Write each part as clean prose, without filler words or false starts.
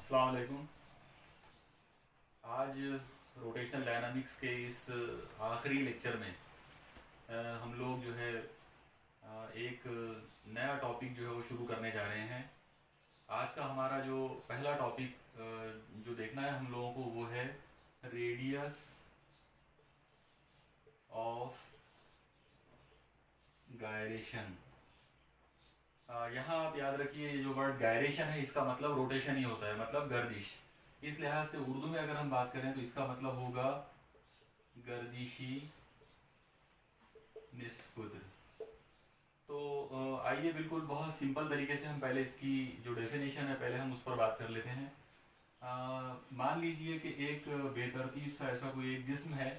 अस्सलाम वालेकुम। आज रोटेशनल डायनामिक्स के इस आखिरी लेक्चर में हम लोग जो है एक नया टॉपिक जो है वो शुरू करने जा रहे हैं। आज का हमारा जो पहला टॉपिक जो देखना है हम लोगों को वो है रेडियस ऑफ गायरेशन। यहाँ आप याद रखिए ये जो वर्ड गायरेशन है इसका मतलब रोटेशन ही होता है, मतलब गर्दिश। इस लिहाज से उर्दू में अगर हम बात करें तो इसका मतलब होगा गर्दिशी निस्कुद्र। तो आइए बिल्कुल बहुत सिंपल तरीके से हम पहले इसकी जो डेफिनेशन है पहले हम उस पर बात कर लेते हैं। मान लीजिए कि एक बेतरतीब सा ऐसा कोई एक जिस्म है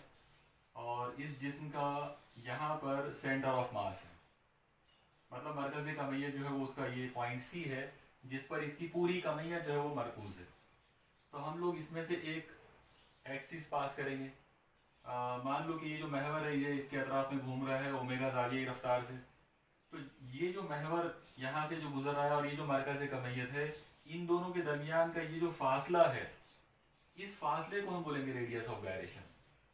और इस जिस्म का यहाँ पर सेंटर ऑफ मास है, मतलब मरकज़ कमैयत जो है वो उसका ये पॉइंट सी है जिस पर इसकी पूरी कमैयत जो है वो मरकूज है। तो हम लोग इसमें से एक एक्सिस पास करेंगे। मान लो कि ये जो महवर है ये इसके अतराफ में घूम रहा है ओमेगा ज़ावियाई रफ्तार से। तो ये जो महवर यहाँ से जो गुजर रहा है और ये जो मरकज़ कमैयत है, इन दोनों के दरमियान का ये जो फासला है, इस फासले को हम बोलेंगे रेडियस ऑफ गायरेशन।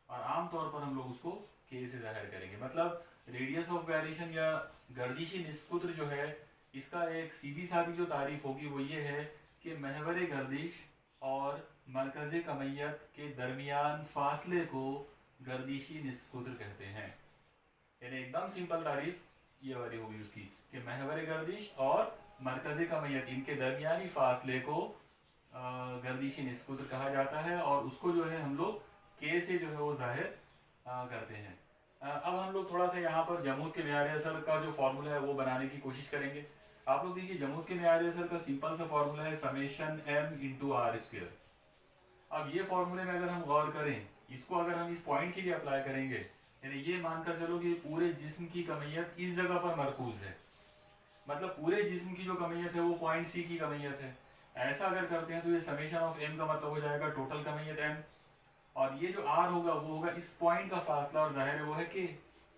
और आमतौर पर हम लोग उसको के से जाहिर करेंगे। मतलब रेडियस ऑफ गायरेशन या गर्दिशी निस्कुत्र जो है इसका एक सीधी सादी जो तारीफ होगी वो ये है कि महवर गर्दिश और मरकज़ कमैयत के दरमियान फासले को गर्दिशी निस्कुत्र कहते हैं। यानी एकदम सिंपल तारीफ ये वाली होगी उसकी कि महवर गर्दिश और मरकज़ कमैयत इनके दरमियानी फासले को गर्दिशी निस्कुत्र कहा जाता है और उसको जो है हम लोग के से जो है वो जाहिर करते हैं। अब हम लोग थोड़ा सा यहाँ पर जमूद के मेयार असर का जो फॉर्मूला है वो बनाने की कोशिश करेंगे। आप लोग देखिए जमूद के मेयार असर का सिंपल सा फॉर्मूला है summation m into R square. अब ये फॉर्मूले में अगर हम गौर करें, इसको अगर हम इस पॉइंट के लिए अप्लाई करेंगे, यानी ये मानकर चलो कि पूरे जिस्म की कमैयत इस जगह पर मरकूज है, मतलब पूरे जिस्म की जो कमैयत है वो पॉइंट सी की कमैयत है। ऐसा अगर करते हैं तो ये समेशन ऑफ m का मतलब हो जाएगा टोटल कमैयत m, और ये जो r होगा वो होगा इस पॉइंट का फासला और जाहिर है वो है k,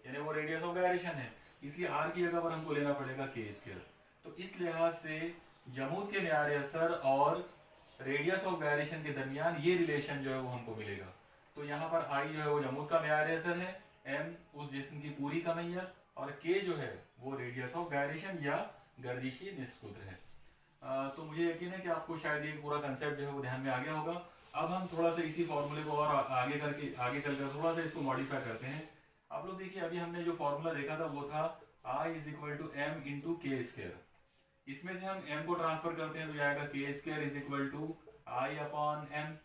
यानी वो रेडियस ऑफ गायरेशन है, इसलिए r की जगह पर हमको लेना पड़ेगा k स्क्वायर। तो इस लिहाज से जमूद के मेयार असर और रेडियस ऑफ गायरेशन के दरमियान ये रिलेशन जो है वो हमको मिलेगा। तो यहाँ पर I जो है वो जमूद का मेयार असर है, m उस जिस्म की पूरी कमैयत और k जो है वो रेडियस ऑफ गायरेशन या गर्दिशी निस्कुद्र है। तो मुझे यकीन है कि आपको शायद ये पूरा कंसेप्ट जो है वो ध्यान में आ गया होगा। अब हम थोड़ा सा इसी फॉर्मूले को और आगे चलकर थोड़ा सा इसको मॉडिफाई करते हैं। आप लोग देखिए अभी हमने जो फॉर्मूला देखा था वो था I is equal to M into K square. इसमें से हम m को ट्रांसफर करते हैं तो आएगा K square is equal to I upon M,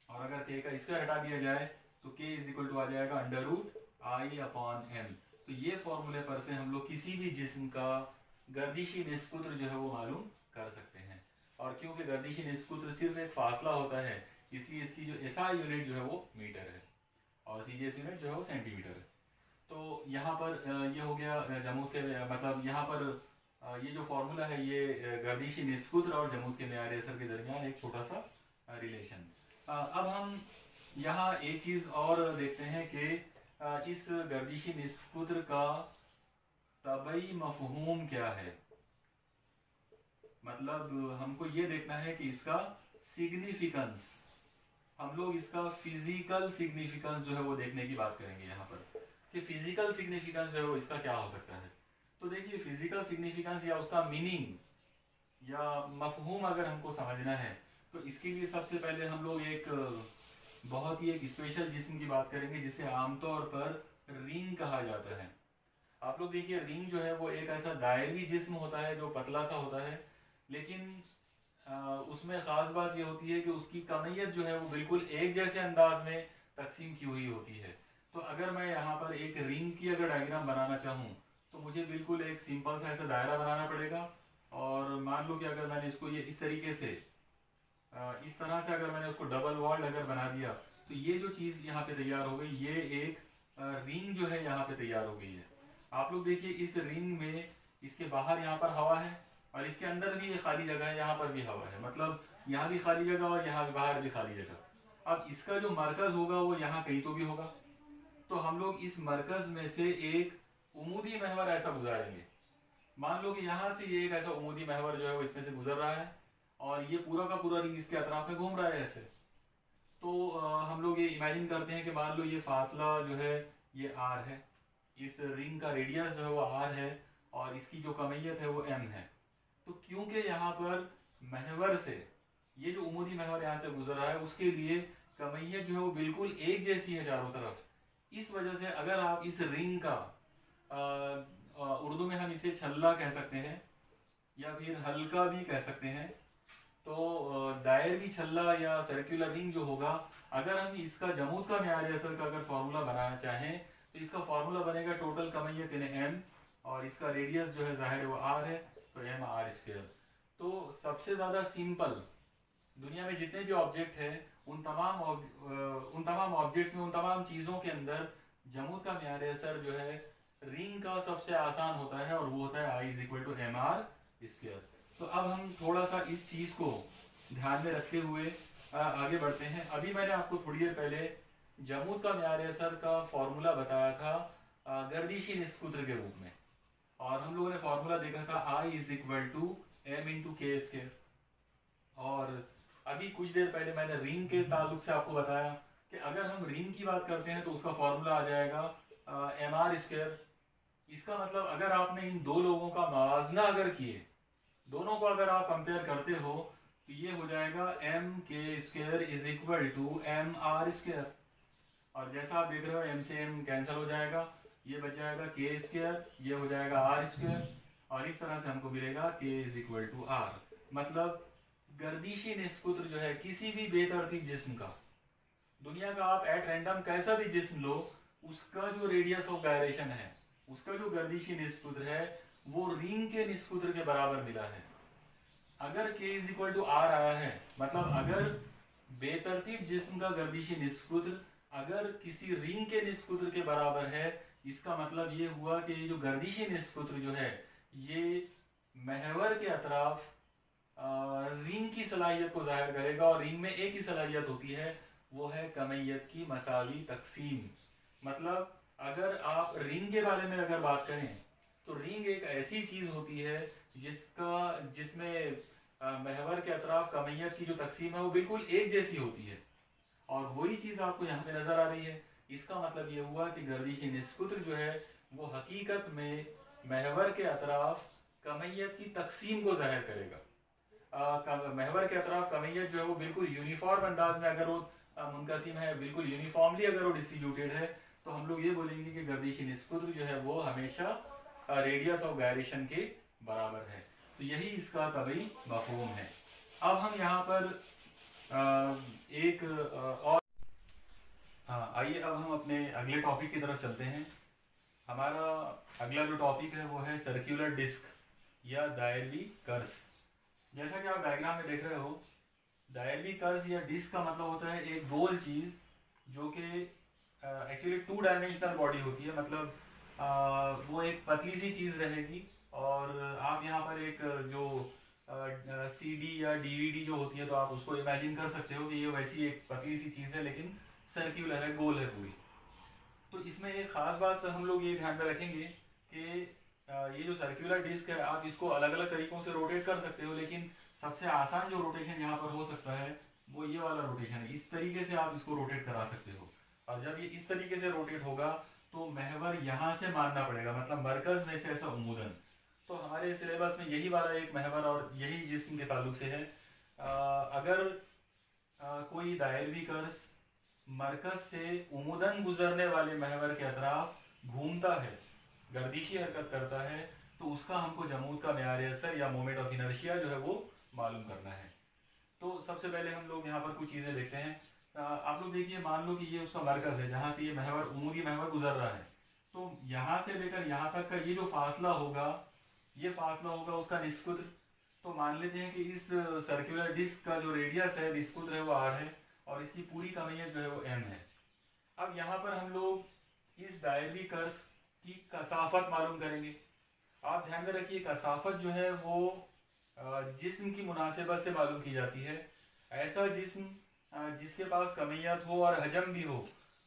और अगर k का स्क्वायर हटा दिया जाए तो k इज इक्वल टू आ जाएगा under root I upon M. तो ये फॉर्मूले पर से हम लोग किसी भी जिस्म का गर्दिशी निस्कुत्र जो है वो मालूम कर सकते हैं। और क्योंकि गर्दिशी निस्कुत्र सिर्फ एक फासला होता है इसलिए इसकी जो एसआई यूनिट जो है वो मीटर है और सीजीएस यूनिट जो है वो सेंटीमीटर है। तो यहाँ पर ये हो गया जमूद के, मतलब यहाँ पर ये जो फॉर्मूला है ये गर्दिशी निस्कुत्र और जमूद के मेयार असर के दरमियान एक छोटा सा रिलेशन। अब हम यहाँ एक चीज़ और देखते हैं कि इस गर्दिशी निस्कुत्र का तबई मफहूम क्या है। मतलब हमको ये देखना है कि इसका सिग्निफिकेंस, हम लोग इसका फिजिकल सिग्निफिकेंस जो है वो देखने की बात करेंगे यहाँ पर कि फिजिकल सिग्निफिकेंस जो है वो इसका क्या हो सकता है। तो देखिए फिजिकल सिग्निफिकेंस या उसका मीनिंग या मफहूम अगर हमको समझना है तो इसके लिए सबसे पहले हम लोग एक बहुत ही एक स्पेशल जिस्म की बात करेंगे जिसे आमतौर पर रिंग कहा जाता है। आप लोग देखिए रिंग जो है वो एक ऐसा दायरी जिस्म होता है जो पतला सा होता है, लेकिन उसमें ख़ास बात ये होती है कि उसकी कमैयत जो है वो बिल्कुल एक जैसे अंदाज में तकसीम की हुई होती है। तो अगर मैं यहाँ पर एक रिंग की अगर डायग्राम बनाना चाहूँ तो मुझे बिल्कुल एक सिंपल सा ऐसा दायरा बनाना पड़ेगा, और मान लो कि अगर मैंने इसको ये इस तरीके से इस तरह से अगर मैंने उसको डबल वॉल्ड अगर बना दिया तो ये जो चीज़ यहाँ पे तैयार हो गई, ये एक रिंग जो है यहाँ पे तैयार हो गई है। आप लोग देखिए इस रिंग में इसके बाहर यहाँ पर हवा है और इसके अंदर भी ये खाली जगह है, यहाँ पर भी हवा है, मतलब यहाँ भी खाली जगह और यहाँ बाहर भी खाली जगह। अब इसका जो मरकज होगा वो यहाँ कहीं तो भी होगा, तो हम लोग इस मरकज में से एक उमूदी महवर ऐसा गुजारेंगे। मान लो कि यहाँ से ये एक ऐसा उमूदी महवर जो है वो इसमें से गुजर रहा है और ये पूरा का पूरा रिंग इसके अतराफ में घूम रहा है ऐसे। तो हम लोग ये इमेजिन करते हैं कि मान लो ये फासला जो है ये r है, इस रिंग का रेडियस जो है वो r है और इसकी जो कमैयत है वो m है। तो क्योंकि यहाँ पर महवर से ये जो उमूदी महवर यहाँ से गुजर रहा है उसके लिए कमैयत जो है वो बिल्कुल एक जैसी है चारों तरफ। इस वजह से अगर आप इस रिंग का उर्दू में हम इसे छल्ला कह सकते हैं या फिर हल्का भी कह सकते हैं। तो दायरवी छल्ला या सर्कुलर रिंग जो होगा, अगर हम इसका जमूद का म्यार असर का अगर फार्मूला बनाना चाहें तो इसका फार्मूला बनेगा टोटल कमैयत यानी m, और इसका रेडियस जो है जाहिर है वो r है, तो m r²। तो सबसे ज़्यादा सिंपल दुनिया में जितने भी ऑब्जेक्ट हैं उन तमाम ऑब्जेक्ट्स में, उन तमाम चीज़ों के अंदर जमूद का म्यार असर जो है रिंग का सबसे आसान होता है और वो होता है I = mr²। तो अब हम थोड़ा सा इस चीज़ को ध्यान में रखते हुए आगे बढ़ते हैं। अभी मैंने आपको थोड़ी देर पहले जमूद का म्यार असर का फॉर्मूला बताया था गर्दिशी निस्कुत्र के रूप में, और हम लोगों ने फॉर्मूला देखा था I = m×k²। और अभी कुछ देर पहले मैंने रिंग के ताल्लुक से आपको बताया कि अगर हम रिंग की बात करते हैं तो उसका फॉर्मूला आ जाएगा mr²। इसका मतलब अगर आपने इन दो लोगों का मवाजना अगर किए, दोनों को अगर आप कंपेयर करते हो तो ये हो जाएगा mk² = mr²। और जैसा आप देख रहे हो m से m कैंसिल हो जाएगा, ये बच जाएगा k², ये हो जाएगा r², और इस तरह से हमको मिलेगा k = r। मतलब गर्दिशी निस्कुत्र जो है किसी भी बेतरतीब जिस्म का, दुनिया का आप एट रैंडम कैसा भी जिस्म लो, उसका जो रेडियस ऑफ गायरेशन है, उसका जो गर्दिशी निस्कुत्र है वो रिंग के निस्कुत्र के बराबर मिला है। अगर k = r आया है, मतलब अगर बेतरतीब जिस्म का गर्दिशी निस्कुत्र अगर किसी रिंग के निस्कुत्र के बराबर है, इसका मतलब ये हुआ कि ये जो गर्दिशी निस्कुत्र जो है ये महवर के अतराफ रिंग की सलाहियत को जाहिर करेगा, और रिंग में एक ही सलाहियत होती है, वो है कमैयत की मसावी तकसीम। मतलब अगर आप रिंग के बारे में अगर बात करें तो रिंग एक ऐसी चीज़ होती है जिसमें महवर के अतराफ कमैयत की जो तकसीम है वो बिल्कुल एक जैसी होती है, और वही चीज़ आपको यहाँ पे नज़र आ रही है। इसका मतलब ये हुआ कि गर्दिशी निस्कुत्र जो है वो हकीकत में महवर के अतराफ कमैयत की तकसीम को जाहिर करेगा। महवर के अतराफ कमैयत जो है वो बिल्कुल यूनिफॉर्म अंदाज में अगर वो मुनकसिम है, बिल्कुल यूनिफॉर्मली अगर वो डिस्ट्रीब्यूटेड है, तो हम लोग ये बोलेंगे कि गर्दिशी निस्कुत्र जो है वो हमेशा रेडियस ऑफ गायरेशन के बराबर है। तो यही इसका तबई मफहूम है। अब हम यहाँ पर एक और आइए अब हम अपने अगले टॉपिक की तरफ चलते हैं। हमारा अगला जो टॉपिक है वो है सर्कुलर डिस्क या दायरवी कर्स। जैसा कि आप डायग्राम में देख रहे हो, दायरवी कर्स या डिस्क का मतलब होता है एक गोल चीज़ जो कि एक्चुअली 2 डायमेंशनल बॉडी होती है। मतलब वो एक पतली सी चीज़ रहेगी, और आप यहाँ पर एक जो CD या DVD जो होती है तो आप उसको इमेजिन कर सकते हो कि ये वैसी एक पतली सी चीज़ है लेकिन सर्कुलर है, गोल है पूरी। तो इसमें एक ख़ास बात हम लोग ये ध्यान में रखेंगे कि ये जो सर्कुलर डिस्क है आप इसको अलग अलग तरीक़ों से रोटेट कर सकते हो, लेकिन सबसे आसान जो रोटेशन यहाँ पर हो सकता है वो ये वाला रोटेशन है। इस तरीके से आप इसको रोटेट करा सकते हो, और जब ये इस तरीके से रोटेट होगा तो महवर यहाँ से मानना पड़ेगा, मतलब मरकज़ में से ऐसा उमूदन। तो हमारे सिलेबस में यही वाला एक महवर और यही जिस्म के ताल्लुक से है। अगर कोई दायरवी कर्स मरकज़ से उमूदन गुजरने वाले महवर के अतराफ घूमता है, गर्दिशी हरकत करता है, तो उसका हमको जमूद का म्यार असर या मोमेंट ऑफ इनर्शिया जो है वो मालूम करना है। तो सबसे पहले हम लोग यहाँ पर कुछ चीज़ें देखते हैं। आप लोग देखिए, मान लो कि ये उसका मरकज़ है जहाँ से ये महवर उमूदी महवर गुजर रहा है, तो यहाँ से लेकर यहाँ तक का ये जो फासला होगा, ये फासला होगा उसका निस्कुत्र। तो मान लेते हैं कि इस सर्कुलर डिस्क का जो रेडियस है, निस्कुत्र है, वो r है, और इसकी पूरी कमैयत जो है वो m है। अब यहाँ पर हम लोग इस दायरवी कर्स की कसाफत मालूम करेंगे। आप ध्यान में रखिए, कसाफत जो है वो जिस्म की मुनासिबत से मालूम की जाती है। ऐसा जिस्म जिसके पास कमैयत हो और हजम भी हो,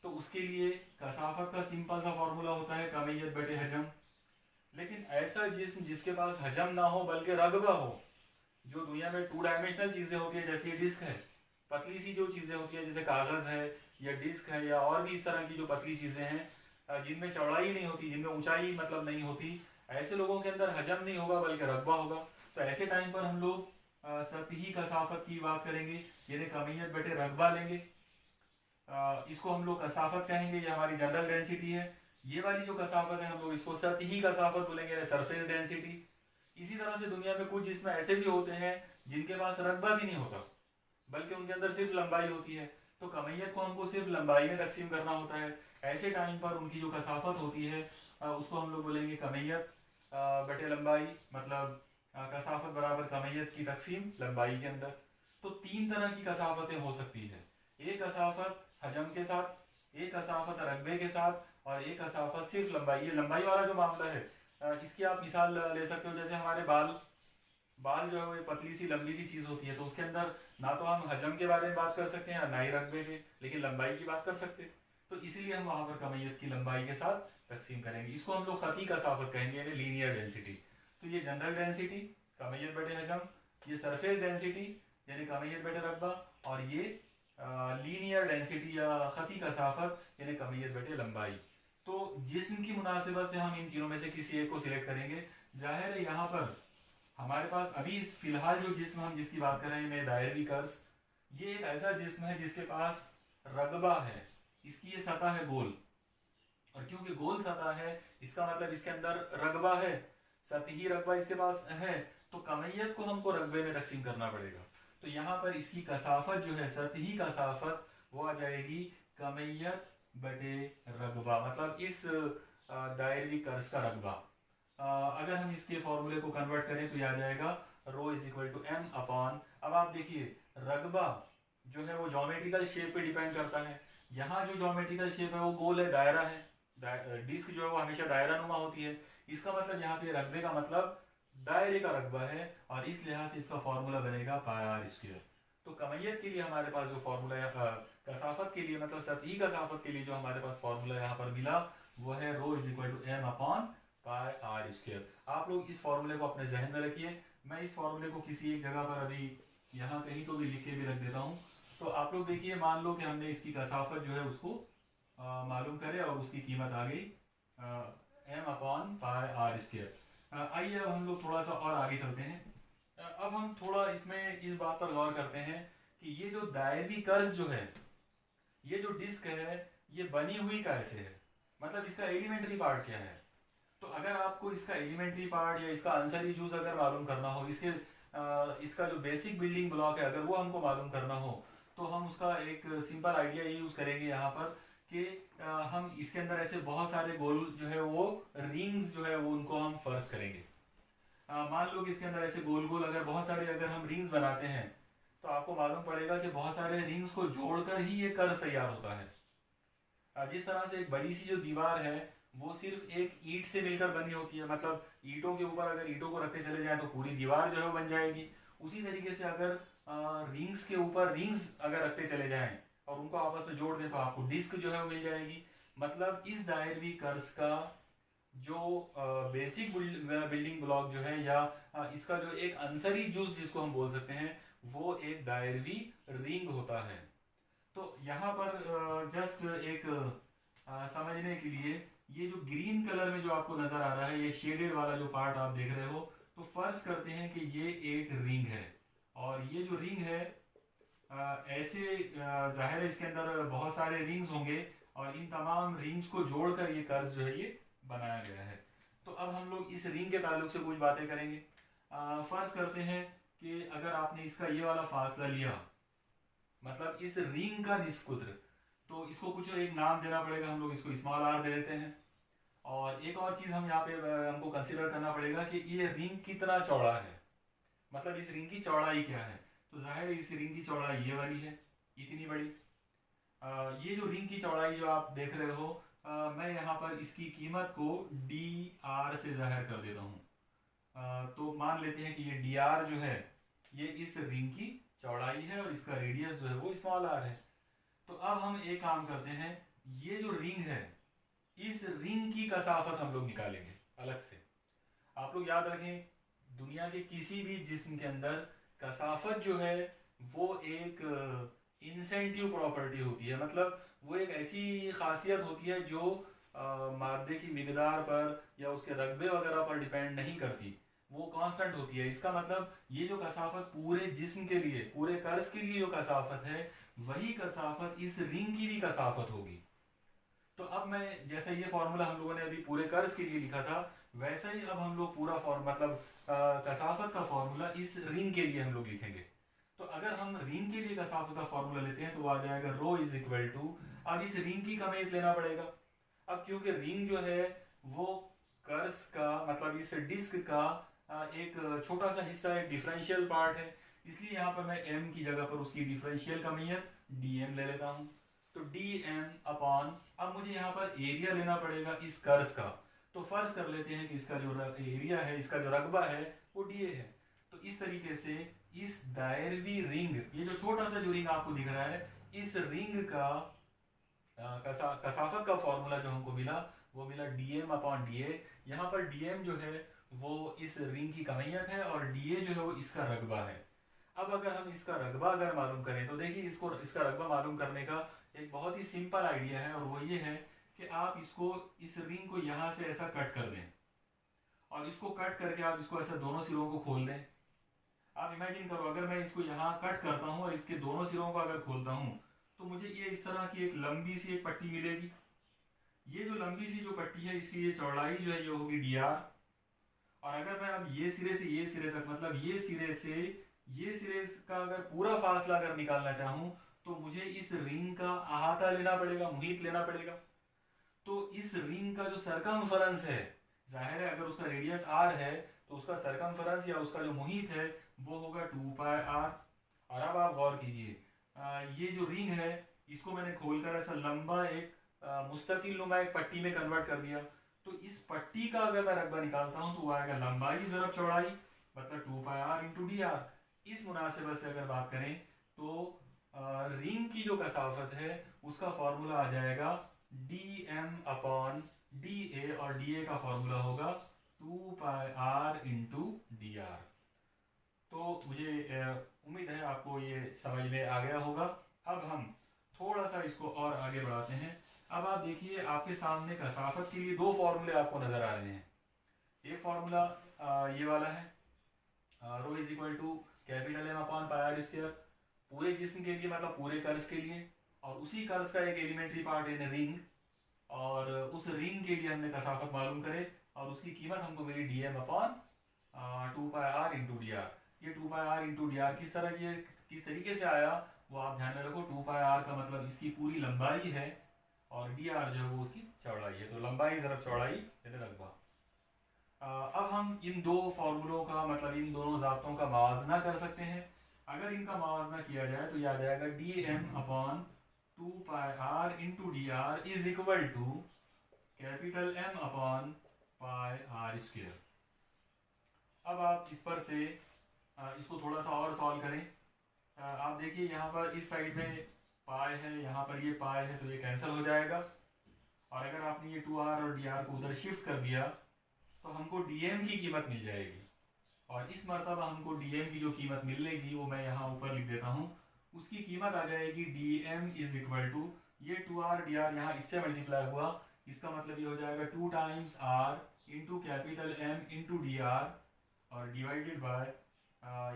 तो उसके लिए कसाफत का सिंपल सा फॉर्मूला होता है कमैयत बटे हजम। लेकिन ऐसा जिस्म जिसके पास हजम ना हो बल्कि रगबा हो, जो दुनिया में 2 डायमेंशनल चीज़ें होती है, जैसे ये डिस्क है, पतली सी जो चीज़ें होती है जैसे कागज़ है या डिस्क है या और भी इस तरह की जो पतली चीज़ें हैं, जिनमें चौड़ाई नहीं होती, जिनमें ऊंचाई मतलब नहीं होती, ऐसे लोगों के अंदर हजम नहीं होगा बल्कि रकबा होगा। तो ऐसे टाइम पर हम लोग सतही कसाफत की बात करेंगे, यानी कमियत बटे रकबा लेंगे। इसको हम लोग कसाफत कहेंगे, ये हमारी जनरल डेंसिटी है। ये वाली जो कसाफत है हम लोग इसको सतही कसाफत बोलेंगे, सरफेस डेंसिटी। इसी तरह से दुनिया में कुछ जिसमें ऐसे भी होते हैं जिनके पास रकबा भी नहीं होता बल्कि उनके अंदर सिर्फ लंबाई होती है, तो कमियत को हमको सिर्फ लंबाई में तकसीम करना होता है। ऐसे टाइम पर उनकी जो कसाफत होती है उसको हम लोग बोलेंगे कमियत बटे लंबाई, मतलब कसाफत बराबर कमियत की तकसीम लंबाई के अंदर। तो 3 तरह की कसाफतें हो सकती है, एक कसाफत हजम के साथ, एक कसाफत रकबे के साथ, और एक कसाफत सिर्फ लंबाई। ये लंबाई वाला जो मामला है इसकी आप मिसाल ले सकते हो, जैसे हमारे बाल, बाल जो है वो एक पतली सी लंबी सी चीज़ होती है, तो उसके अंदर ना तो हम हजम के बारे में बात कर सकते हैं ना ही रकबे के, लेकिन लंबाई की बात कर सकते हैं। तो इसीलिए हम वहाँ पर कमियत की लंबाई के साथ तकसीम करेंगे। इसको हम लोग खती कसाफत कहेंगे, यानी लीनियर डेंसिटी। तो ये जनरल डेंसिटी कमियत बटे हजम, ये सरफेस डेंसिटी यानी कमियत बटे रकबा, और ये लीनियर डेंसिटी या खती कसाफत यानी कमियत बटे लंबाई। तो जिस्म की मुनासिबत से हम इन तीनों में से किसी एक को सिलेक्ट करेंगे। जाहिर है यहाँ पर हमारे पास अभी फिलहाल जो जिस्म हम जिसकी बात कर रहे हैं दायरवी कर्स, ये एक ऐसा जिस्म है जिसके पास रगबा है, इसकी ये सतह है गोल, और क्योंकि गोल सतह है इसका मतलब इसके अंदर रगबा है, सतही रगबा इसके पास है, तो कमियत को हमको रगबे में तकसीम करना पड़ेगा। तो यहाँ पर इसकी कसाफत जो है सतही कसाफत वो आ जाएगी कमियत बटे रगबा, मतलब इस दायरवी कर्स का रगबा। अगर हम इसके फॉर्मूले को कन्वर्ट करें तो यह आ जाएगा rho is equal to M upon, अब आप देखिए रगबा जो है वो ज्योमेट्रिकल शेप पे डिपेंड करता है। यहाँ जो ज्योमेट्रिकल शेप है वो गोल है, दायरा है, डिस्क जो है वो हमेशा दायरा नुमा होती है। इसका मतलब यहाँ पे रकबे का मतलब दायरे का रकबा है, और इस लिहाज से इसका फॉर्मूला बनेगा पाई आर स्क्वायर। तो कमियत के लिए हमारे पास जो फॉर्मूला है, कसाफत के लिए मतलब सतही कसाफत के लिए जो हमारे पास फॉर्मूला यहाँ पर मिला वो है rho is equal to M upon pi R square. आप लोग इस फॉर्मूले को अपने जहन में रखिए। मैं इस फॉर्मूले को किसी एक जगह पर अभी यहाँ कहीं तो भी लिख के भी रख देता हूँ। तो आप लोग देखिए, मान लो कि हमने इसकी कसाफत जो है उसको मालूम करे और उसकी कीमत आ गई M upon pi R square. आइए अब हम लोग थोड़ा सा और आगे चलते हैं। अब हम थोड़ा इसमें इस बात पर गौर करते हैं कि ये जो दायरवी कर्स जो है, ये जो डिस्क है ये बनी हुई कैसे है, मतलब इसका एलिमेंट्री पार्ट क्या है। तो अगर आपको इसका एलिमेंट्री पार्ट या इसका आंसरी जूस अगर मालूम करना हो, इसका जो बेसिक बिल्डिंग ब्लॉक है अगर वो हमको मालूम करना हो, तो हम उसका एक सिंपल आइडिया ये यूज़ करेंगे यहाँ पर कि हम इसके अंदर ऐसे बहुत सारे गोल जो है वो रिंग्स जो है वो उनको हम फर्ज करेंगे। मान लो कि इसके अंदर ऐसे गोल गोल अगर बहुत सारे अगर हम रिंग्स बनाते हैं, तो आपको मालूम पड़ेगा कि बहुत सारे रिंग्स को जोड़कर ही ये कर्व तैयार होता है। जिस तरह से एक बड़ी सी जो दीवार है वो सिर्फ एक ईंट से मिलकर बनी होती है, मतलब ईंटों के ऊपर अगर ईंटों को रखते चले जाएं तो पूरी दीवार जो है वो बन जाएगी। उसी तरीके से अगर रिंग्स के ऊपर रिंग्स अगर रखते चले जाएं और उनको आपस में जोड़ दें तो आपको डिस्क जो है वो मिल जाएगी। मतलब इस दायरवी कर्स का जो बेसिक बिल्डिंग ब्लॉक जो है या इसका जो एक अंसरी जूस जिसको हम बोल सकते हैं वो एक दायरवी रिंग होता है। तो यहाँ पर जस्ट एक समझने के लिए ये जो ग्रीन कलर में जो आपको नजर आ रहा है ये शेडेड वाला जो पार्ट आप देख रहे हो, तो फर्ज करते हैं कि ये एक रिंग है, और ये जो रिंग है ऐसे जाहिर है इसके अंदर बहुत सारे रिंग्स होंगे और इन तमाम रिंग्स को जोड़कर ये कर्ज जो है ये बनाया गया है। तो अब हम लोग इस रिंग के ताल्लुक से कुछ बातें करेंगे। फर्ज करते हैं कि अगर आपने इसका ये वाला फासला लिया, मतलब इस रिंग का निस्फ कुद्र, तो इसको कुछ एक नाम देना पड़ेगा, हम लोग इसको स्मॉल आर दे देते हैं। और एक और चीज़ हम यहाँ पे हमको कंसिडर करना पड़ेगा कि ये रिंग कितना चौड़ा है, मतलब इस रिंग की चौड़ाई क्या है। तो जाहिर है इस रिंग की चौड़ाई ये वाली है, इतनी बड़ी। ये जो रिंग की चौड़ाई जो आप देख रहे हो, मैं यहाँ पर इसकी कीमत को डी आर से जाहिर कर देता हूँ। तो मान लेते हैं कि ये डी आर जो है ये इस रिंग की चौड़ाई है और इसका रेडियस जो है वो स्मॉल आर है। तो अब हम एक काम करते हैं, ये जो रिंग है इस रिंग की कसाफत हम लोग निकालेंगे अलग से। आप लोग याद रखें, दुनिया के किसी भी जिस्म के अंदर कसाफत जो है वो एक इंसेंटिव प्रॉपर्टी होती है, मतलब वो एक ऐसी खासियत होती है जो मादे की मिकदार पर या उसके रकबे वगैरह पर डिपेंड नहीं करती, वो कांस्टेंट होती है। इसका मतलब ये जो कसाफत पूरे जिस्म के लिए, पूरे कर्ज के लिए जो कसाफत है, वही कसाफत इस रिंग की भी कसाफत होगी। तो अब मैं, जैसे ये फॉर्मूला हम लोगों ने अभी पूरे कर्ज के लिए लिखा था, वैसे ही अब हम लोग पूरा फॉर्म मतलब कसाफत का फॉर्मूला इस रिंग के लिए हम लोग लिखेंगे। तो अगर हम रिंग के लिए कसाफत का फॉर्मूला लेते हैं तो वो आ जाएगा रो इज इक्वल टू, अब इस रिंग की कमेज लेना पड़ेगा। अब क्योंकि रिंग जो है वो कर्ज का मतलब इस डिस्क का एक छोटा सा हिस्सा, एक डिफरेंशियल पार्ट है, इसलिए यहाँ पर मैं m की जगह पर उसकी डिफरेंशियल कमियत dm ले लेता हूँ। तो dm अपॉन, अब मुझे यहाँ पर एरिया लेना पड़ेगा इस कर्ज का। तो फर्ज कर लेते हैं कि इसका जो एरिया है, इसका जो रकबा है वो dA है। तो इस तरीके से इस दायरवी रिंग, ये जो छोटा सा जो रिंग आपको दिख रहा है, इस रिंग का कसाफत का फॉर्मूला जो हमको मिला वो मिला dm अपॉन da। यहाँ पर dm जो है वो इस रिंग की कमियत है और da जो है वो इसका रकबा है। अब अगर हम इसका रकबा अगर मालूम करें तो देखिए, इसको इसका रकबा मालूम करने का एक बहुत ही सिंपल आइडिया है, और वो ये है कि आप इसको, इस रिंग को यहाँ से ऐसा कट कर दें और इसको कट करके आप इसको ऐसा दोनों सिरों को खोल दें। आप इमेजिन करो, अगर मैं इसको यहाँ कट करता हूँ और इसके दोनों सिरों को अगर खोलता हूँ तो मुझे ये इस तरह की एक लंबी सी एक पट्टी मिलेगी। ये जो लंबी सी जो पट्टी है, इसकी ये चौड़ाई जो है ये होगी dr। और अगर मैं अब ये सिरे से ये सिरे तक, मतलब ये सिरे से ये सिरे का अगर पूरा फासला अगर निकालना चाहूँ तो मुझे इस रिंग का अहाता लेना पड़ेगा, मुहित लेना पड़ेगा। तो इस रिंग का जो सरकमफेरेंस है, जाहिर है अगर उसका रेडियस r है तो उसका सरकमफेरेंस या उसका जो मुहित है वो होगा 2πr। और अब आप गौर कीजिए, ये जो रिंग है इसको मैंने खोलकर ऐसा लंबा एक मुस्तकिल नुमा एक पट्टी में कन्वर्ट कर दिया। तो इस पट्टी का अगर मैं रकबा निकालता हूँ तो वो आएगा लंबाई ज़रब चौड़ाई, मतलब 2πr इंटू डी आर। इस मुनासिबत से अगर बात करें तो रिंग की जो कसाफत है उसका फॉर्मूला आ जाएगा dm अपॉन da, और da का फॉर्मूला होगा 2πr इंटू डी आर। तो मुझे उम्मीद है आपको ये समझ में आ गया होगा। अब हम थोड़ा सा इसको और आगे बढ़ाते हैं। अब आप देखिए, आपके सामने कसाफत के लिए दो फॉर्मूले आपको नजर आ रहे हैं। एक फॉर्मूला ये वाला है, rho is equal to capital M upon pi R square, पूरे जिस्म के लिए मतलब पूरे कर्ज के लिए, और उसी कर्ज का एक एलिमेंट्री पार्ट है रिंग, और उस रिंग के लिए हमने कसाफत मालूम करे और उसकी कीमत हमको मिली dm upon 2πr into D are. ये 2πr इंटू डी आर किस तरह की, किस तरीके से आया वो आप ध्यान में रखो। 2πr का मतलब इसकी पूरी लंबाई है और dr जो है वो उसकी चौड़ाई है, तो लंबाई ज़रब चौड़ाई यानी रकबा। अब हम इन दो फॉर्मूलों का मतलब इन दोनों ज़ाब्तों का मवाजना कर सकते हैं। अगर इनका मवाजना किया जाए तो यह आ जाएगा dm upon 2πr into D R is equal to capital M upon pi R square. अब आप इस पर से इसको थोड़ा सा और सॉल्व करें। आप देखिए यहाँ पर इस साइड में पाई है, यहाँ पर ये पाई है, तो ये कैंसिल हो जाएगा। और अगर आपने ये 2r और dr को उधर शिफ्ट कर दिया तो हमको dm की कीमत मिल जाएगी। और इस मरतबा हमको dm की जो कीमत मिलेगी वो मैं यहाँ ऊपर लिख देता हूँ। उसकी कीमत आ जाएगी dm इज इक्वल टू, ये 2r dr यहाँ इससे मल्टीप्लाई हुआ, इसका मतलब ये हो जाएगा 2 times r into capital M into D R और डिवाइडेड बाय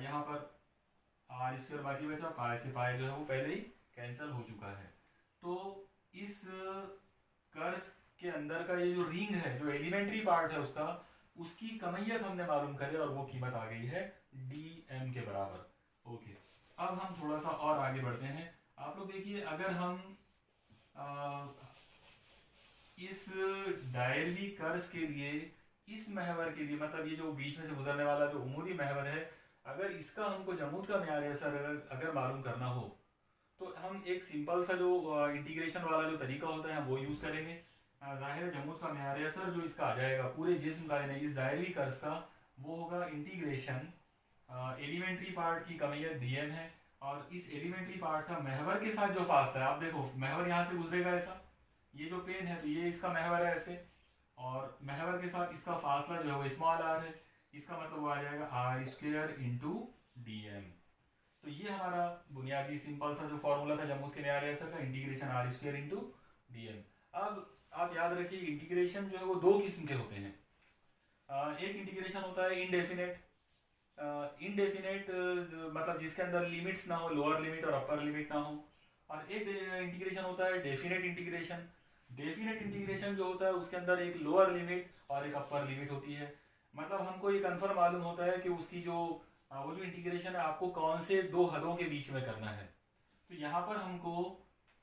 यहाँ पर आर स्क्वायर बाकी बचा, पाई से पाई जो है वो पहले ही कैंसिल हो चुका है। तो इस कर्ज के अंदर का ये जो रिंग है, जो एलिमेंट्री पार्ट है उसका, उसकी कमियत हमने मालूम करे और वो कीमत आ गई है dm के बराबर। ओके, अब हम थोड़ा सा और आगे बढ़ते हैं। आप लोग देखिए, अगर हम इस दायरवी कर्ज के लिए, इस महवर के लिए, मतलब ये जो बीच में से गुजरने वाला जो उमूरी महवर है, अगर इसका हमको जमूद का म्यार असर अगर मालूम करना हो तो हम एक सिंपल सा जो इंटीग्रेशन वाला जो तरीका होता है वो यूज़ करेंगे। जाहिर है जमूद का म्यार असर जो इसका आ जाएगा पूरे जिस्म का, यानी इस दायरवी कर्ज का, वो होगा इंटीग्रेशन एलिमेंट्री पार्ट की कमियत dm है, और इस एलिमेंट्री पार्ट का महवर के साथ जो फासला है, आप देखो महवर यहाँ से गुजरेगा ऐसा, ये जो पेन है तो ये इसका महवर है ऐसे, और महवर के साथ इसका फासला जो है वो स्मॉल r है, इसका मतलब वो आ जाएगा r स्क्वायर इंटू dm। तो ये हमारा बुनियादी सिंपल सा जो फॉर्मूला था जम्मू के न्यायालय सर का, integration R square into D M. अब आप याद रखिए इंटीग्रेशन जो है वो दो किस्म के होते हैं। एक इंटीग्रेशन होता है इनडेफिनेट, इनडेफिनेट मतलब जिसके अंदर लिमिट्स ना हो, लोअर लिमिट और अपर लिमिट ना हो। और एक इंटीग्रेशन होता है डेफिनेट इंटीग्रेशन। डेफिनेट इंटीग्रेशन जो होता है उसके अंदर एक लोअर लिमिट और एक अपर लिमिट होती है। मतलब हमको ये कन्फर्म मालूम होता है कि उसकी जो वो जो इंटीग्रेशन है आपको कौन से दो हदों के बीच में करना है। तो यहाँ पर हमको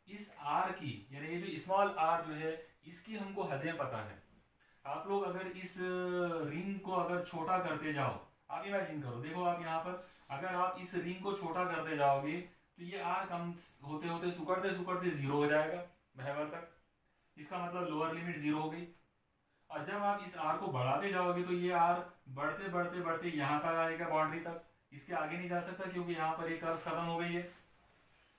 इस आर की, यानी ये जो स्मॉल आर जो है इसकी हमको हदें पता है। आप लोग अगर इस रिंग को अगर छोटा करते जाओ, आप इमेजिन करो, देखो आप यहाँ पर अगर आप इस रिंग को छोटा करते जाओगे तो ये आर कम होते होते सुकड़ते सुकड़ते जीरो हो जाएगा महवर तक। इसका मतलब लोअर लिमिट जीरो हो गई। और जब आप इस आर को बढ़ाते जाओगे तो ये आर बढ़ते बढ़ते बढ़ते यहाँ तक आएगा, बाउंड्री तक। इसके आगे नहीं जा सकता क्योंकि यहाँ पर एक कर्व खत्म हो गई है।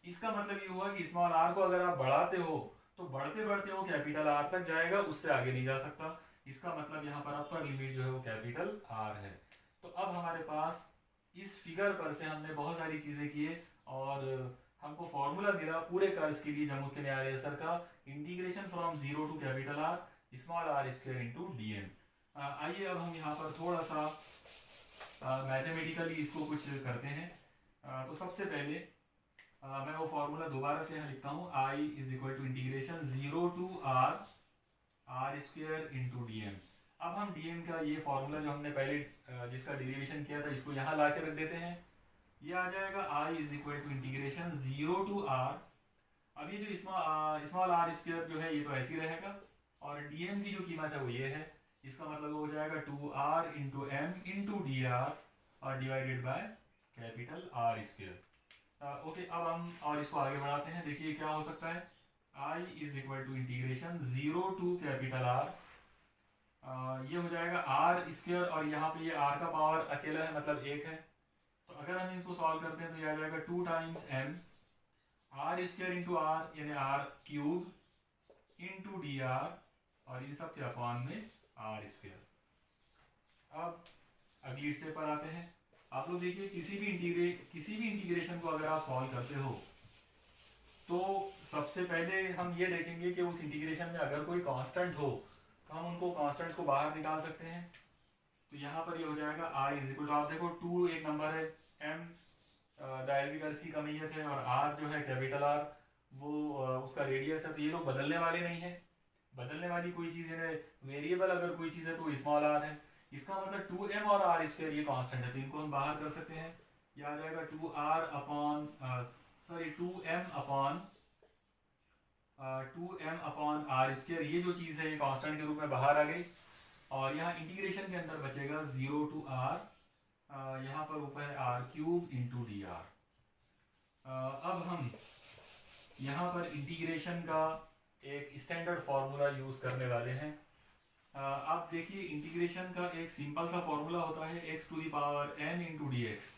इसका मतलब ये हुआ कि स्मॉल आर को अगर आप बढ़ाते हो तो बढ़ते बढ़ते वो कैपिटल आर तक जाएगा, उससे आगे नहीं जा सकता। इसका मतलब यहाँ पर अपर लिमिट जो है वो कैपिटल आर है। तो अब हमारे पास इस फिगर पर से हमने बहुत सारी चीज़ें किए और हमको फॉर्मूला मिला पूरे कर्व के लिए जम्मू के न्यायालय सर का, integration from zero to capital R small R square into D M. आइए अब हम यहाँ पर थोड़ा सा मैथमेटिकली इसको कुछ करते हैं। तो सबसे पहले मैं वो फॉर्मूला दोबारा से यहाँ लिखता हूँ, I is equal to integration zero to R square into D M. अब हम डी एम का ये फॉर्मूला जो हमने पहले जिसका डेरिवेशन किया था इसको यहाँ ला के रख देते हैं। ये आ जाएगा I is equal to integration zero to R. अब ये जो स्मॉल आर स्क्वायर जो है ये तो ऐसे ही रहेगा और डी एम की जो कीमत है वो ये है। इसका मतलब हो जाएगा two R into M into D R और divided by capital R square. Okay, अब हम और इसको आगे बढ़ाते हैं। देखिए क्या हो सकता है, I is equal to integration zero to capital R, ये हो जाएगा आर स्क्वायर और यहाँ पे ये आर का पावर अकेला है मतलब एक है। तो अगर हम इसको सॉल्व करते हैं तो ये आ जाएगा two times M R square into R यानी R cube into D R और इन सब के अपॉन में आर स्क्वायर। अब अगली स्टेप पर आते हैं। आप लोग देखिए किसी भी इंटीग्रेशन को अगर आप सॉल्व करते हो तो सबसे पहले हम ये देखेंगे कि उस इंटीग्रेशन में अगर कोई कांस्टेंट हो तो हम उनको कांस्टेंट्स को बाहर निकाल सकते हैं। तो यहाँ पर ये हो जाएगा आई इज इक्वल टू, आप देखो टू एक नंबर है, एम डायरेक्ट की कमियत है और आर जो है कैपिटल आर वो उसका रेडियस है। तो ये लोग बदलने वाले नहीं है, बदलने वाली कोई चीज़ है, वेरिएबल अगर कोई चीज़ है तो स्मॉल आर है। इसका मतलब टू एम और आर स्क्वायर ये कांस्टेंट है तो इनको हम बाहर कर सकते हैं। ये आ जाएगा two R upon two M upon R square. ये जो चीज़ है ये कांस्टेंट के रूप में बाहर आ गई और यहाँ इंटीग्रेशन के अंदर बचेगा जीरो टू आर, यहाँ पर ऊपर है R cube into D R. अब हम यहाँ पर इंटीग्रेशन का एक स्टैंडर्ड फॉर्मूला यूज करने वाले हैं। आप देखिए इंटीग्रेशन का एक सिंपल सा फॉर्मूला होता है X to the power N into D X.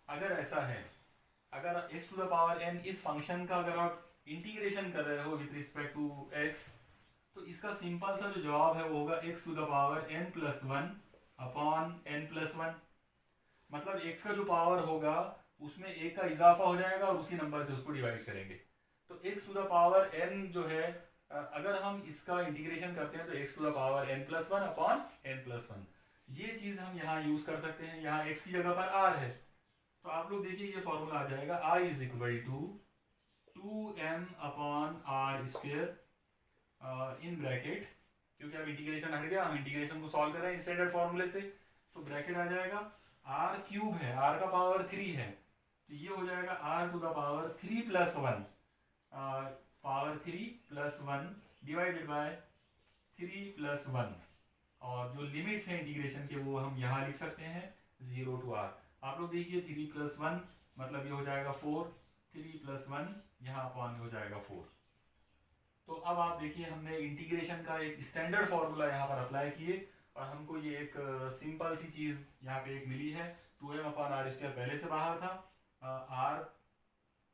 अगर ऐसा है, अगर X to the power N इस फंक्शन का अगर आप इंटीग्रेशन कर रहे हो विथ रिस्पेक्ट टू एक्स तो इसका सिंपल सा जो जवाब है वो होगा X to the power N plus one upon N plus one. मतलब एक्स का जो पावर होगा उसमें एक का इजाफा हो जाएगा और उसी नंबर से उसको डिवाइड करेंगे। तो X to the power N जो है अगर हम इसका इंटीग्रेशन करते हैं तो X to the power N plus one upon N plus one, ये चीज़ हम यहाँ यूज़ कर सकते हैं। यहाँ एक्स की जगह पर आर है तो आप लोग देखिए ये फॉर्मूला आ जाएगा I is equal to two M upon R square in bracket, क्योंकि अब इंटीग्रेशन हट गया, हम इंटीग्रेशन को सॉल्व कर रहे हैं स्टैंडर्ड फॉर्मूले से, तो ब्रैकेट आ जाएगा आर क्यूब है, आर का पावर थ्री है तो ये हो जाएगा R to the power three plus one, power three plus one divided by three plus one. और जो लिमिट्स हैं इंटीग्रेशन के वो हम यहाँ लिख सकते हैं जीरो टू आर। आप लोग देखिए थ्री प्लस वन मतलब ये हो जाएगा फोर, थ्री प्लस वन यहाँ अपॉन में हो जाएगा फोर। तो अब आप देखिए हमने इंटीग्रेशन का एक स्टैंडर्ड फॉर्मूला यहाँ पर अप्लाई किए और हमको ये एक सिंपल सी चीज़ यहाँ पे एक मिली है। Two M upon R square पहले से बाहर था, आर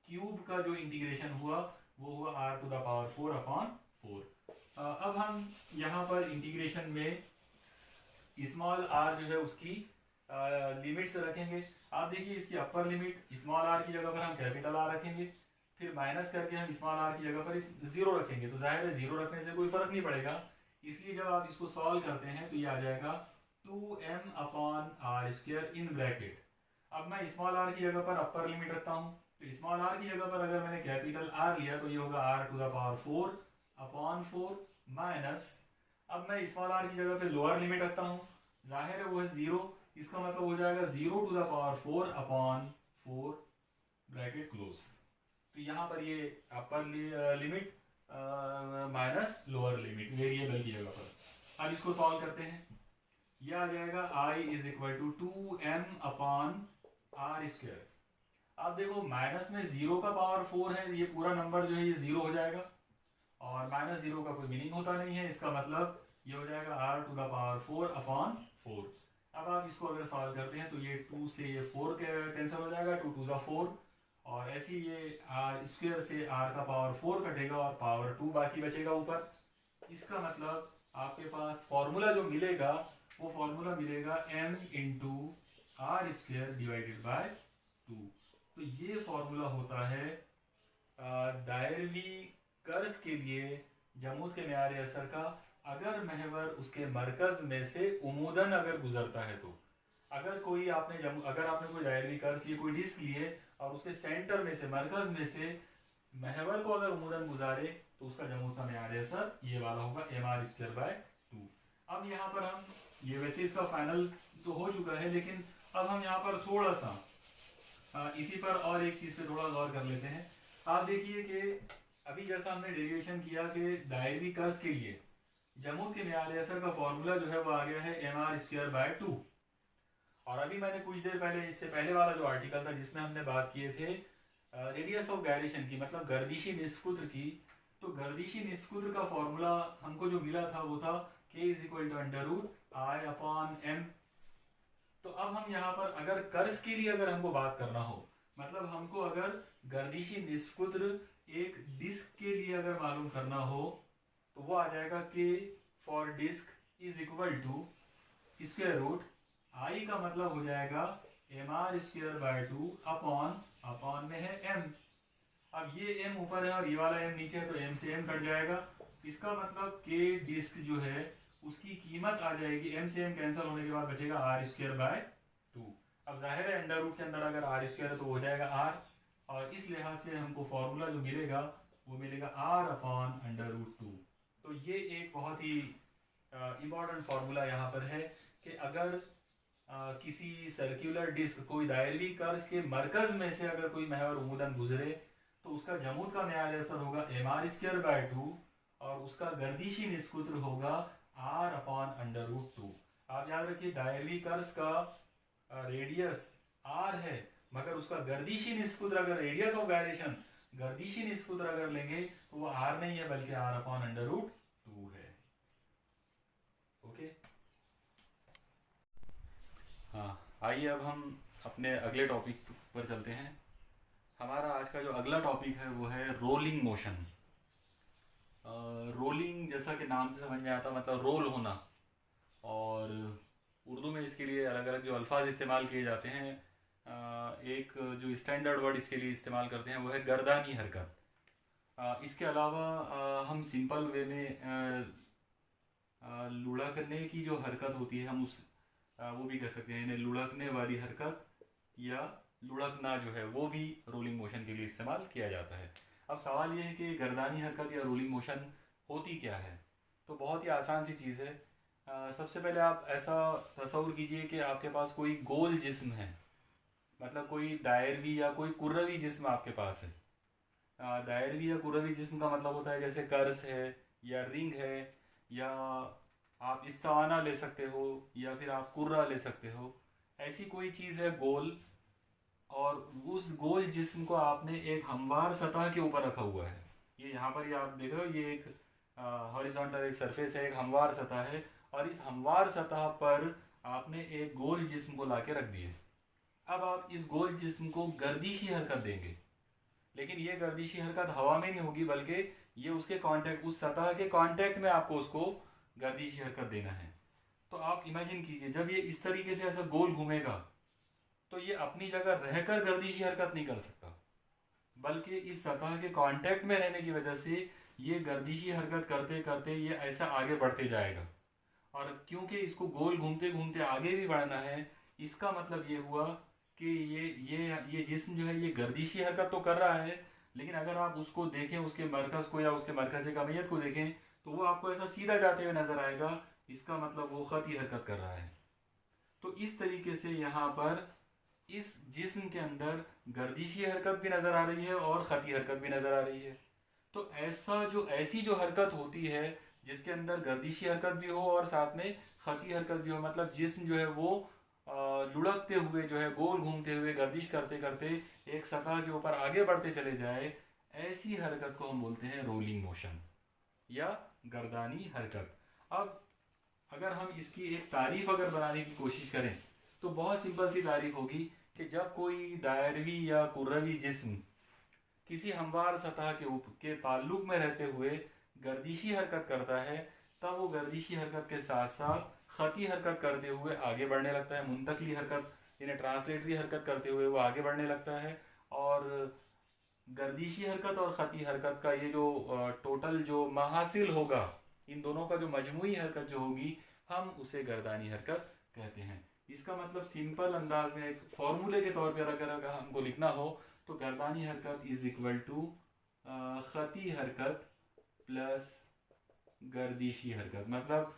क्यूब का जो इंटीग्रेशन हुआ वो हुआ R to the power four upon four. अब हम यहाँ पर इंटीग्रेशन में स्मॉल आर जो है उसकी लिमिट्स रखेंगे। आप देखिए इसकी अपर लिमिट स्मॉल आर की जगह पर हम कैपिटल आर रखेंगे, फिर माइनस करके हम स्मॉल आर की जगह पर इस जीरो रखेंगे, तो जाहिर है जीरो रखने से कोई फर्क नहीं पड़ेगा। इसलिए जब आप इसको सॉल्व करते हैं तो ये आ जाएगा 2m upon R square in bracket. अब मैं स्मॉल आर की जगह पर अपर लिमिट रखता हूँ, तो स्मॉल आर की जगह पर अगर मैंने कैपिटल आर लिया तो ये होगा r to the power 4 upon 4 minus, अब मैं स्मॉल आर की जगह पे लोअर लिमिट रखता हूँ, जाहिर है वो है जीरो, इसका मतलब हो जाएगा 0 to the power 4 upon 4 bracket close. तो यहाँ पर ये upper limit minus lower limit variable की जगह पर। अब इसको सॉल्व करते हैं, यह आ जाएगा i is equal to 2m upon R square. अब देखो माइनस में 0 का पावर 4 है, ये पूरा नंबर जो है ये 0 हो जाएगा, और माइनस 0 का कोई मीनिंग होता नहीं है, इसका मतलब ये हो जाएगा r to the power 4 upon 4। अब आप इसको अगर सॉल्व करते हैं तो ये 2 से ये 4 कैंसिल हो जाएगा, 2 टू ज़ा 4, और ऐसे ही ये r स्क्वायर से r का पावर 4 कटेगा और पावर 2 बाकी बचेगा ऊपर। इसका मतलब आपके पास फॉर्मूला जो मिलेगा वो फॉर्मूला मिलेगा m into R square divided by 2। तो ये फॉर्मूला होता है दायरवी कर्ज के लिए जमूद के मेयार असर का, अगर महवर उसके मरकज में से उमूदन अगर गुजरता है तो। अगर कोई अगर आपने कोई दायरवी कर्ज लिए, कोई डिस्क लिए और उसके सेंटर में से मरकज में से महवर को अगर उमूदन गुजारे तो उसका जमूद का मेयार असर ये वाला होगा mr स्क्वायर बाय 2। अब यहाँ पर हम ये वैसे इसका फाइनल तो हो चुका है, लेकिन अब हम यहाँ पर थोड़ा सा इसी पर और एक चीज़ पे थोड़ा गौर कर लेते हैं। आप देखिए कि अभी जैसा हमने डेरिवेशन किया कि दायरवी कर्ज के लिए जमूद के मेयार असर का फॉर्मूला जो है वो आ गया है mr स्क्वायर बाय 2। और अभी मैंने कुछ देर पहले इससे पहले वाला जो आर्टिकल था जिसमें हमने बात किए थे रेडियस ऑफ गायरेशन की, मतलब गर्दिशी निस्कुत्र की, तो गर्दिशी निस्कुत्र का फॉर्मूला हमको जो मिला था वो था k is equal to under root I upon m। तो अब हम यहाँ पर अगर कर्ज के लिए अगर हमको बात करना हो, मतलब हमको अगर गर्दिशी निस्कुत्र एक डिस्क के लिए अगर मालूम करना हो तो वो आ जाएगा k for disc is equal to square root i का मतलब हो जाएगा mr स्क्वायर बाय 2 अपॉन में है m। अब ये m ऊपर है और ये वाला m नीचे है, तो m से m कट जाएगा, इसका मतलब k डिस्क जो है उसकी कीमत आ जाएगी, m से m कैंसिल होने के बाद बचेगा r स्क्वायर बाय 2। अब जाहिर है अंडर रूट के अंदर अगर r स्क्वायर है तो हो जाएगा r, और इस लिहाज से हमको फॉर्मूला जो मिलेगा वो मिलेगा r अपॉन अंडर रूट 2। तो ये एक बहुत ही इम्पॉर्टेंट फार्मूला यहाँ पर है कि अगर किसी सर्कुलर डिस्क कोई दायरवी कर्ज के मरकज में से अगर कोई महवर उमूदन गुजरे तो उसका जमूद का मेयार असर होगा mr स्क्वायर बाय 2 और उसका गर्दिशी निस्कुत्र होगा r अपॉन अंडर रूट 2। आप याद रखिए दायरवी कर्ज का रेडियस r है, मगर उसका गर्दिशी निस्कुत्र अगर रेडियस ऑफ गायरेशन गर्दिशी निस्कुत्र अगर लेंगे तो वो r नहीं है बल्कि r अपॉन अंडर रूट 2 है। ओके, हाँ आइए अब हम अपने अगले टॉपिक पर चलते हैं। हमारा आज का जो अगला टॉपिक है वो है रोलिंग मोशन। रोलिंग जैसा कि नाम से समझ में आता मतलब रोल होना, और उर्दू में इसके लिए अलग अलग जो अल्फाज इस्तेमाल किए जाते हैं, एक जो स्टैंडर्ड वर्ड इसके लिए इस्तेमाल करते हैं वो है गर्दानी हरकत। इसके अलावा हम सिंपल वे में लुढ़कने की जो हरकत होती है हम उस वो भी कह सकते हैं, यानी लुढ़कने वाली हरकत या लुढ़कना जो है वो भी रोलिंग मोशन के लिए इस्तेमाल किया जाता है। अब सवाल ये है कि गर्दानी हरकत या रोलिंग मोशन होती क्या है। तो बहुत ही आसान सी चीज़ है। सबसे पहले आप ऐसा तसव्वुर कीजिए कि आपके पास कोई गोल जिस्म है, मतलब कोई दायरवी या कोई कुर्रवी जिस्म आपके पास है। दायरवी या कुर्रवी जिस्म का मतलब होता है जैसे कर्स है या रिंग है, या आप इस्ताना ले सकते हो या फिर आप कुर्रा ले सकते हो। ऐसी कोई चीज़ है गोल, और उस गोल जिस्म को आपने एक हमवार सतह के ऊपर रखा हुआ है। ये यहाँ पर ही आप देख रहे हो, ये एक हॉरिजॉन्टल एक सरफेस है, एक हमवार सतह है, और इस हमवार सतह पर आपने एक गोल जिस्म को लाके रख दिए। अब आप इस गोल जिस्म को गर्दिशी हरकत देंगे, लेकिन ये गर्दिशी हरकत हवा में नहीं होगी बल्कि ये उसके कांटेक्ट, उस सतह के कांटेक्ट में आपको उसको गर्दिशी हरकत देना है। तो आप इमेजिन कीजिए जब ये इस तरीके से ऐसा गोल घूमेगा तो ये अपनी जगह रहकर गर्दिशी हरकत नहीं कर सकता, बल्कि इस सतह के कांटेक्ट में रहने की वजह से ये गर्दिशी हरकत करते करते ये ऐसा आगे बढ़ते जाएगा। और क्योंकि इसको गोल घूमते घूमते आगे भी बढ़ना है, इसका मतलब ये हुआ कि ये जिस्म जो है ये गर्दिशी हरकत तो कर रहा है, लेकिन अगर आप उसको देखें, उसके मरकज़ को या उसके मरकज़ कमियत को देखें, तो वो आपको ऐसा सीधा जाते हुए नजर आएगा। इसका मतलब वो खती हरकत कर रहा है। तो इस तरीके से यहाँ पर इस जिस्म के अंदर गर्दिशी हरकत भी नजर आ रही है और खती हरकत भी नजर आ रही है। तो ऐसी जो हरकत होती है जिसके अंदर गर्दिशी हरकत भी हो और साथ में खती हरकत भी हो, मतलब जिस्म जो है वो लुढ़कते हुए जो है गोल घूमते हुए गर्दिश करते करते एक सतह के ऊपर आगे बढ़ते चले जाए, ऐसी हरकत को हम बोलते हैं रोलिंग मोशन या गर्दानी हरकत। अब अगर हम इसकी एक तारीफ अगर बनाने की कोशिश करें तो बहुत सिंपल सी तारीफ होगी कि जब कोई दायरवी या कुर्रवी जिस्म किसी हमवार सतह के ताल्लुक में रहते हुए गर्दिशी हरकत करता है, तब वो गर्दिशी हरकत के साथ साथ खती हरकत करते हुए आगे बढ़ने लगता है, मुंतकली हरकत यानी ट्रांसलेटरी हरकत करते हुए वो आगे बढ़ने लगता है। और गर्दिशी हरकत और खती हरकत का ये जो टोटल जो महासिल होगा, इन दोनों का जो मजमुई हरकत जो होगी, हम उसे गर्दानी हरकत कहते हैं। इसका मतलब सिंपल अंदाज में एक फॉर्मूले के तौर पर अगर हमको लिखना हो तो गर्दानी हरकत इज इक्वल टू खती हरकत प्लस गर्दिशी हरकत, मतलब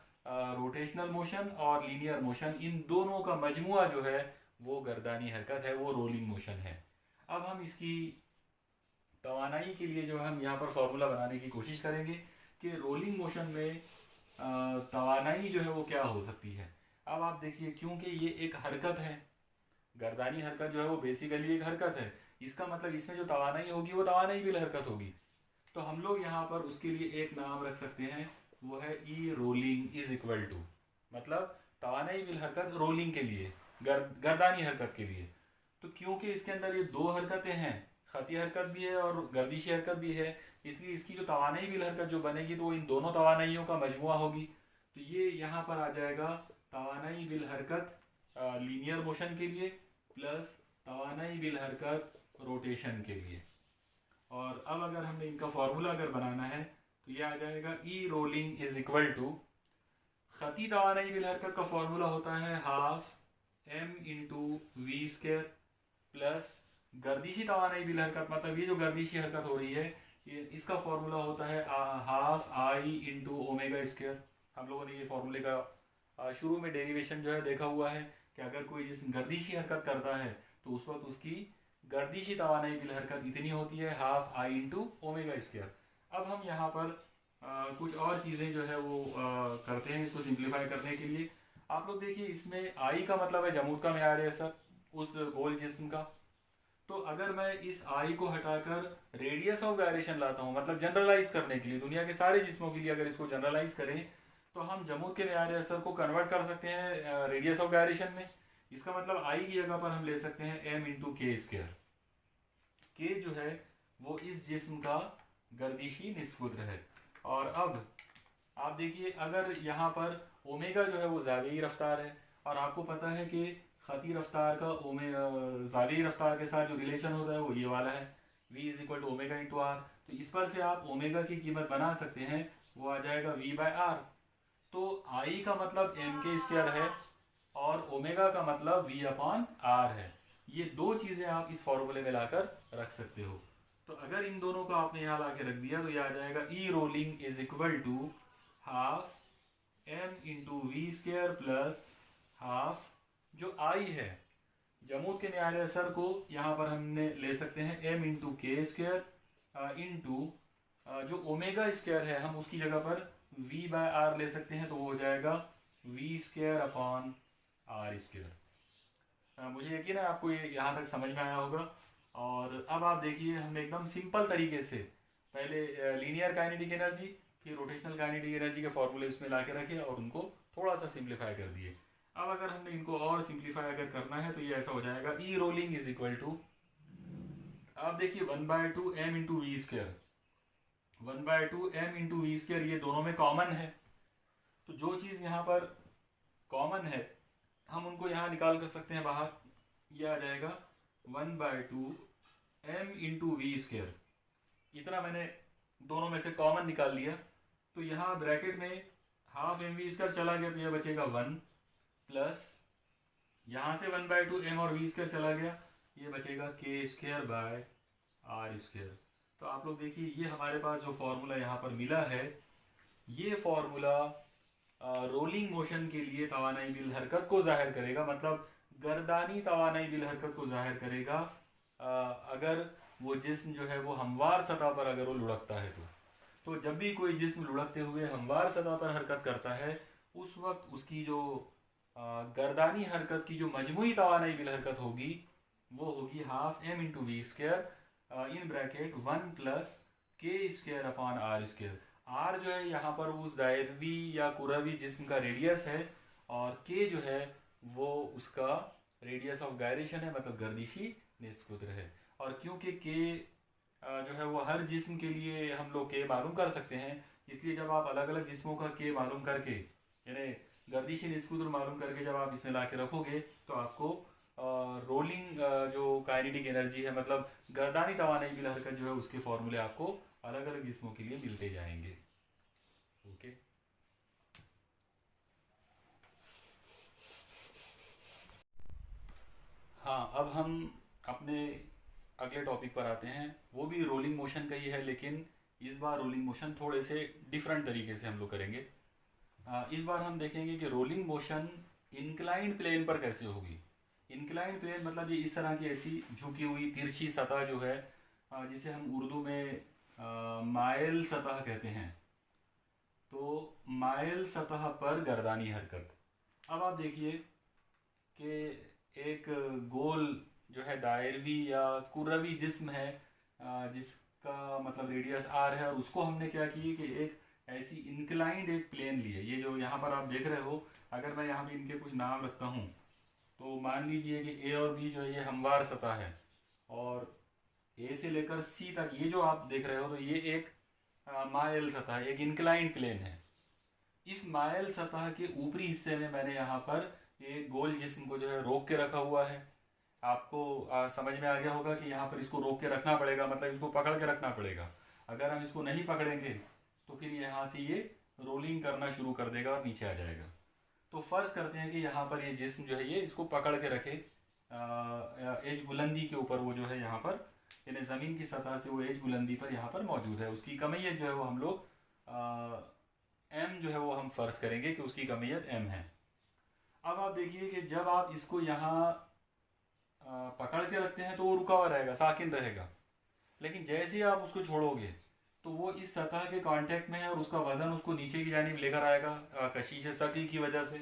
रोटेशनल मोशन और लीनियर मोशन, इन दोनों का मजमुआ जो है वो गर्दानी हरकत है, वो रोलिंग मोशन है। अब हम इसकी तवानाई के लिए जो हम यहाँ पर फॉर्मूला बनाने की कोशिश करेंगे कि रोलिंग मोशन में तवानाई जो है वो क्या हो सकती है। अब आप देखिए, क्योंकि ये एक हरकत है, गर्दानी हरकत जो है वो बेसिकली एक हरकत है, इसका मतलब इसमें जो तवानाई होगी वो तवानाई बिल हरकत होगी। तो हम लोग यहाँ पर उसके लिए एक नाम रख सकते हैं, वो है ई रोलिंग इज इक्वल टू, मतलब तवानाई बिल हरकत रोलिंग के लिए, गर्दानी हरकत के लिए। तो क्योंकि इसके अंदर ये दो हरकतें हैं, खती हरकत भी है और गर्दिशी हरकत भी है, इसलिए इसकी जो तवानाई बिल हरकत जो बनेगी तो इन दोनों तवानाइयों का मजमुआ होगी। तो ये यहाँ पर आ जाएगा तवानाई बिल हरकत लीनियर मोशन के लिए प्लस तवानाई बिल हरकत रोटेशन के लिए। और अब अगर हमने इनका फॉर्मूला अगर बनाना है तो ये आ जाएगा E rolling is equal to, खती तवानाई बिल हरकत का फॉर्मूला होता है half M into V square plus गर्दिशी तवानाई बिल हरकत, मतलब ये जो गर्दिशी हरकत हो रही है ये इसका फॉर्मूला होता है half I into omega square. हम लोगों ने ये फॉर्मूले का शुरू में डेरिवेशन जो है देखा हुआ है कि अगर कोई जिस गर्दिशी हरकत करता है तो उस वक्त उसकी गर्दिशी तवानाई बिल हरकत इतनी होती है half I into omega square. अब हम यहाँ पर कुछ और चीज़ें जो है वो करते हैं इसको सिंप्लीफाई करने के लिए। आप लोग देखिए, इसमें आई का मतलब है जमूद का म्यार है सर उस गोल जिस्म का। तो अगर मैं इस आई को हटाकर रेडियस ऑफ गायरेशन लाता हूँ, मतलब जनरलाइज करने के लिए दुनिया के सारे जिस्मों के लिए अगर इसको जनरलाइज करें तो हम जमूद के म्यार असर को कन्वर्ट कर सकते हैं रेडियस ऑफ गायरेशन में। इसका मतलब आई की जगह पर हम ले सकते हैं एम इंटू के स्क्र। के जो है वो इस जिस्म का गर्दिशी निस्बत है। और अब आप देखिए, अगर यहाँ पर ओमेगा जो है वो ज़ावी रफ्तार है, और आपको पता है कि खती रफ्तार का ज़ावी रफ्तार के साथ जो रिलेशन होता है वो ये वाला है, v is equal to omega into R. तो इस पर से आप ओमेगा की कीमत बना सकते हैं, वो आ जाएगा v बाय आर। तो आई का मतलब एम के स्क्वायर है और ओमेगा का मतलब v अपॉन आर है। ये दो चीज़ें आप इस फॉर्मूले में लाकर रख सकते हो। तो अगर इन दोनों को आपने यहाँ ला के रख दिया तो ये आ जाएगा E rolling is equal to half M into V square plus half जो आई है जमूद के न्यारे असर को यहाँ पर हमने ले सकते हैं एम इंटू के स्क्र इंटू जो ओमेगा स्क्वायर है हम उसकी जगह पर v बाय आर ले सकते हैं, तो वो हो जाएगा v square upon R square. मुझे यकीन है आपको ये यहाँ तक समझ में आया होगा। और अब आप देखिए, हमने एकदम सिंपल तरीके से पहले लीनियर काइनेटिक एनर्जी फिर रोटेशनल काइनेटिक एनर्जी के फॉर्मूले इसमें ला के रखे और उनको थोड़ा सा सिंप्लीफाई कर दिए। अब अगर हमने इनको और सिंप्लीफाई अगर करना है तो ये ऐसा हो जाएगा E rolling is equal to, आप देखिए 1/2 M into V square, 1/2 M into V square, ये दोनों में कॉमन है। तो जो चीज़ यहाँ पर कॉमन है हम उनको यहाँ निकाल कर सकते हैं बाहर। ये आ जाएगा 1/2 m इंटू वी स्क्वेयर। इतना मैंने दोनों में से कॉमन निकाल लिया, तो यहाँ ब्रैकेट में हाफ एम वी स्क्वायर चला गया तो यह बचेगा 1 प्लस यहाँ से 1/2 m और वी स्क्वायर चला गया, ये बचेगा k square by R square. तो आप लोग देखिए ये हमारे पास जो फॉर्मूला यहाँ पर मिला है, ये फॉर्मूला रोलिंग मोशन के लिए तवानाई बिल हरकत को जाहिर करेगा, मतलब गर्दानी तवानाई बिल हरकत को जाहिर करेगा अगर वो जिस्म जो है वो हमवार सतह पर अगर वो लुढ़कता है तो जब भी कोई जिस्म लुढ़कते हुए हमवार सतह पर हरकत करता है उस वक्त उसकी जो गर्दानी हरकत की जो मजमूई तवानाई बिल हरकत होगी वो होगी half m into V square in bracket 1 plus K square upon R square. R जो है यहाँ पर उस दायरवी या कुरवी जिस्म का रेडियस है और के जो है वो उसका रेडियस ऑफ गायरेशन है, मतलब गर्दिशी निस्फ कुद्र है। और क्योंकि के जो है वो हर जिस्म के लिए हम लोग के मालूम कर सकते हैं, इसलिए जब आप अलग अलग जिस्मों का के मालूम करके यानी गर्दिशी निस्फ कुद्र मालूम करके जब आप इसमें ला के रखोगे तो आपको रोलिंग जो काइनेटिक एनर्जी है, मतलब गर्दानी तवानाई बिल हरकत जो है उसके फॉर्मूले आपको अलग अलग जिस्मों के लिए मिलते जाएंगे। ओके, हाँ, अब हम अपने अगले टॉपिक पर आते हैं। वो भी रोलिंग मोशन का ही है, लेकिन इस बार रोलिंग मोशन थोड़े से डिफरेंट तरीके से हम लोग करेंगे। इस बार हम देखेंगे कि रोलिंग मोशन इंक्लाइंड प्लेन पर कैसे होगी। इंक्लाइंड प्लेन मतलब ये इस तरह की ऐसी झुकी हुई तिरछी सतह जो है जिसे हम उर्दू में माइल सतह कहते हैं। तो माइल सतह पर गर्दानी हरकत। अब आप देखिए कि एक गोल जो है दायरवी या कुरवी जिस्म है जिसका मतलब रेडियस आर है, और उसको हमने क्या किए कि एक ऐसी इंक्लाइंड एक प्लेन लिए। ये जो यहाँ पर आप देख रहे हो, अगर मैं यहाँ पे इनके कुछ नाम रखता हूँ तो मान लीजिए कि ए और बी जो है ये हमवार सतह है, और ए से लेकर सी तक ये जो आप देख रहे हो तो ये एक माइल सतह, एक इंक्लाइंड प्लेन है। इस माइल सतह के ऊपरी हिस्से में मैंने यहाँ पर एक गोल जिस्म को जो है रोक के रखा हुआ है। आपको समझ में आ गया होगा कि यहाँ पर इसको रोक के रखना पड़ेगा, मतलब इसको पकड़ के रखना पड़ेगा। अगर हम इसको नहीं पकड़ेंगे तो फिर यहाँ से ये रोलिंग करना शुरू कर देगा और नीचे आ जाएगा। तो फर्ज करते हैं कि यहाँ पर ये जिस्म जो है ये इसको पकड़ के रखे एज बुलंदी के ऊपर, वो जो है यहाँ पर यानी ज़मीन की सतह से वो एज बुलंदी पर यहाँ पर मौजूद है। उसकी कमियत जो है वो हम लोग m जो है वो हम फर्ज करेंगे कि उसकी कमियत m है। अब आप देखिए कि जब आप इसको यहाँ पकड़ के रखते हैं तो वो रुका हुआ रहेगा, साकिन रहेगा, लेकिन जैसे ही आप उसको छोड़ोगे तो वो इस सतह के कांटेक्ट में है और उसका वजन उसको नीचे की जानिब लेकर आएगा कशीश शक्ल की वजह से।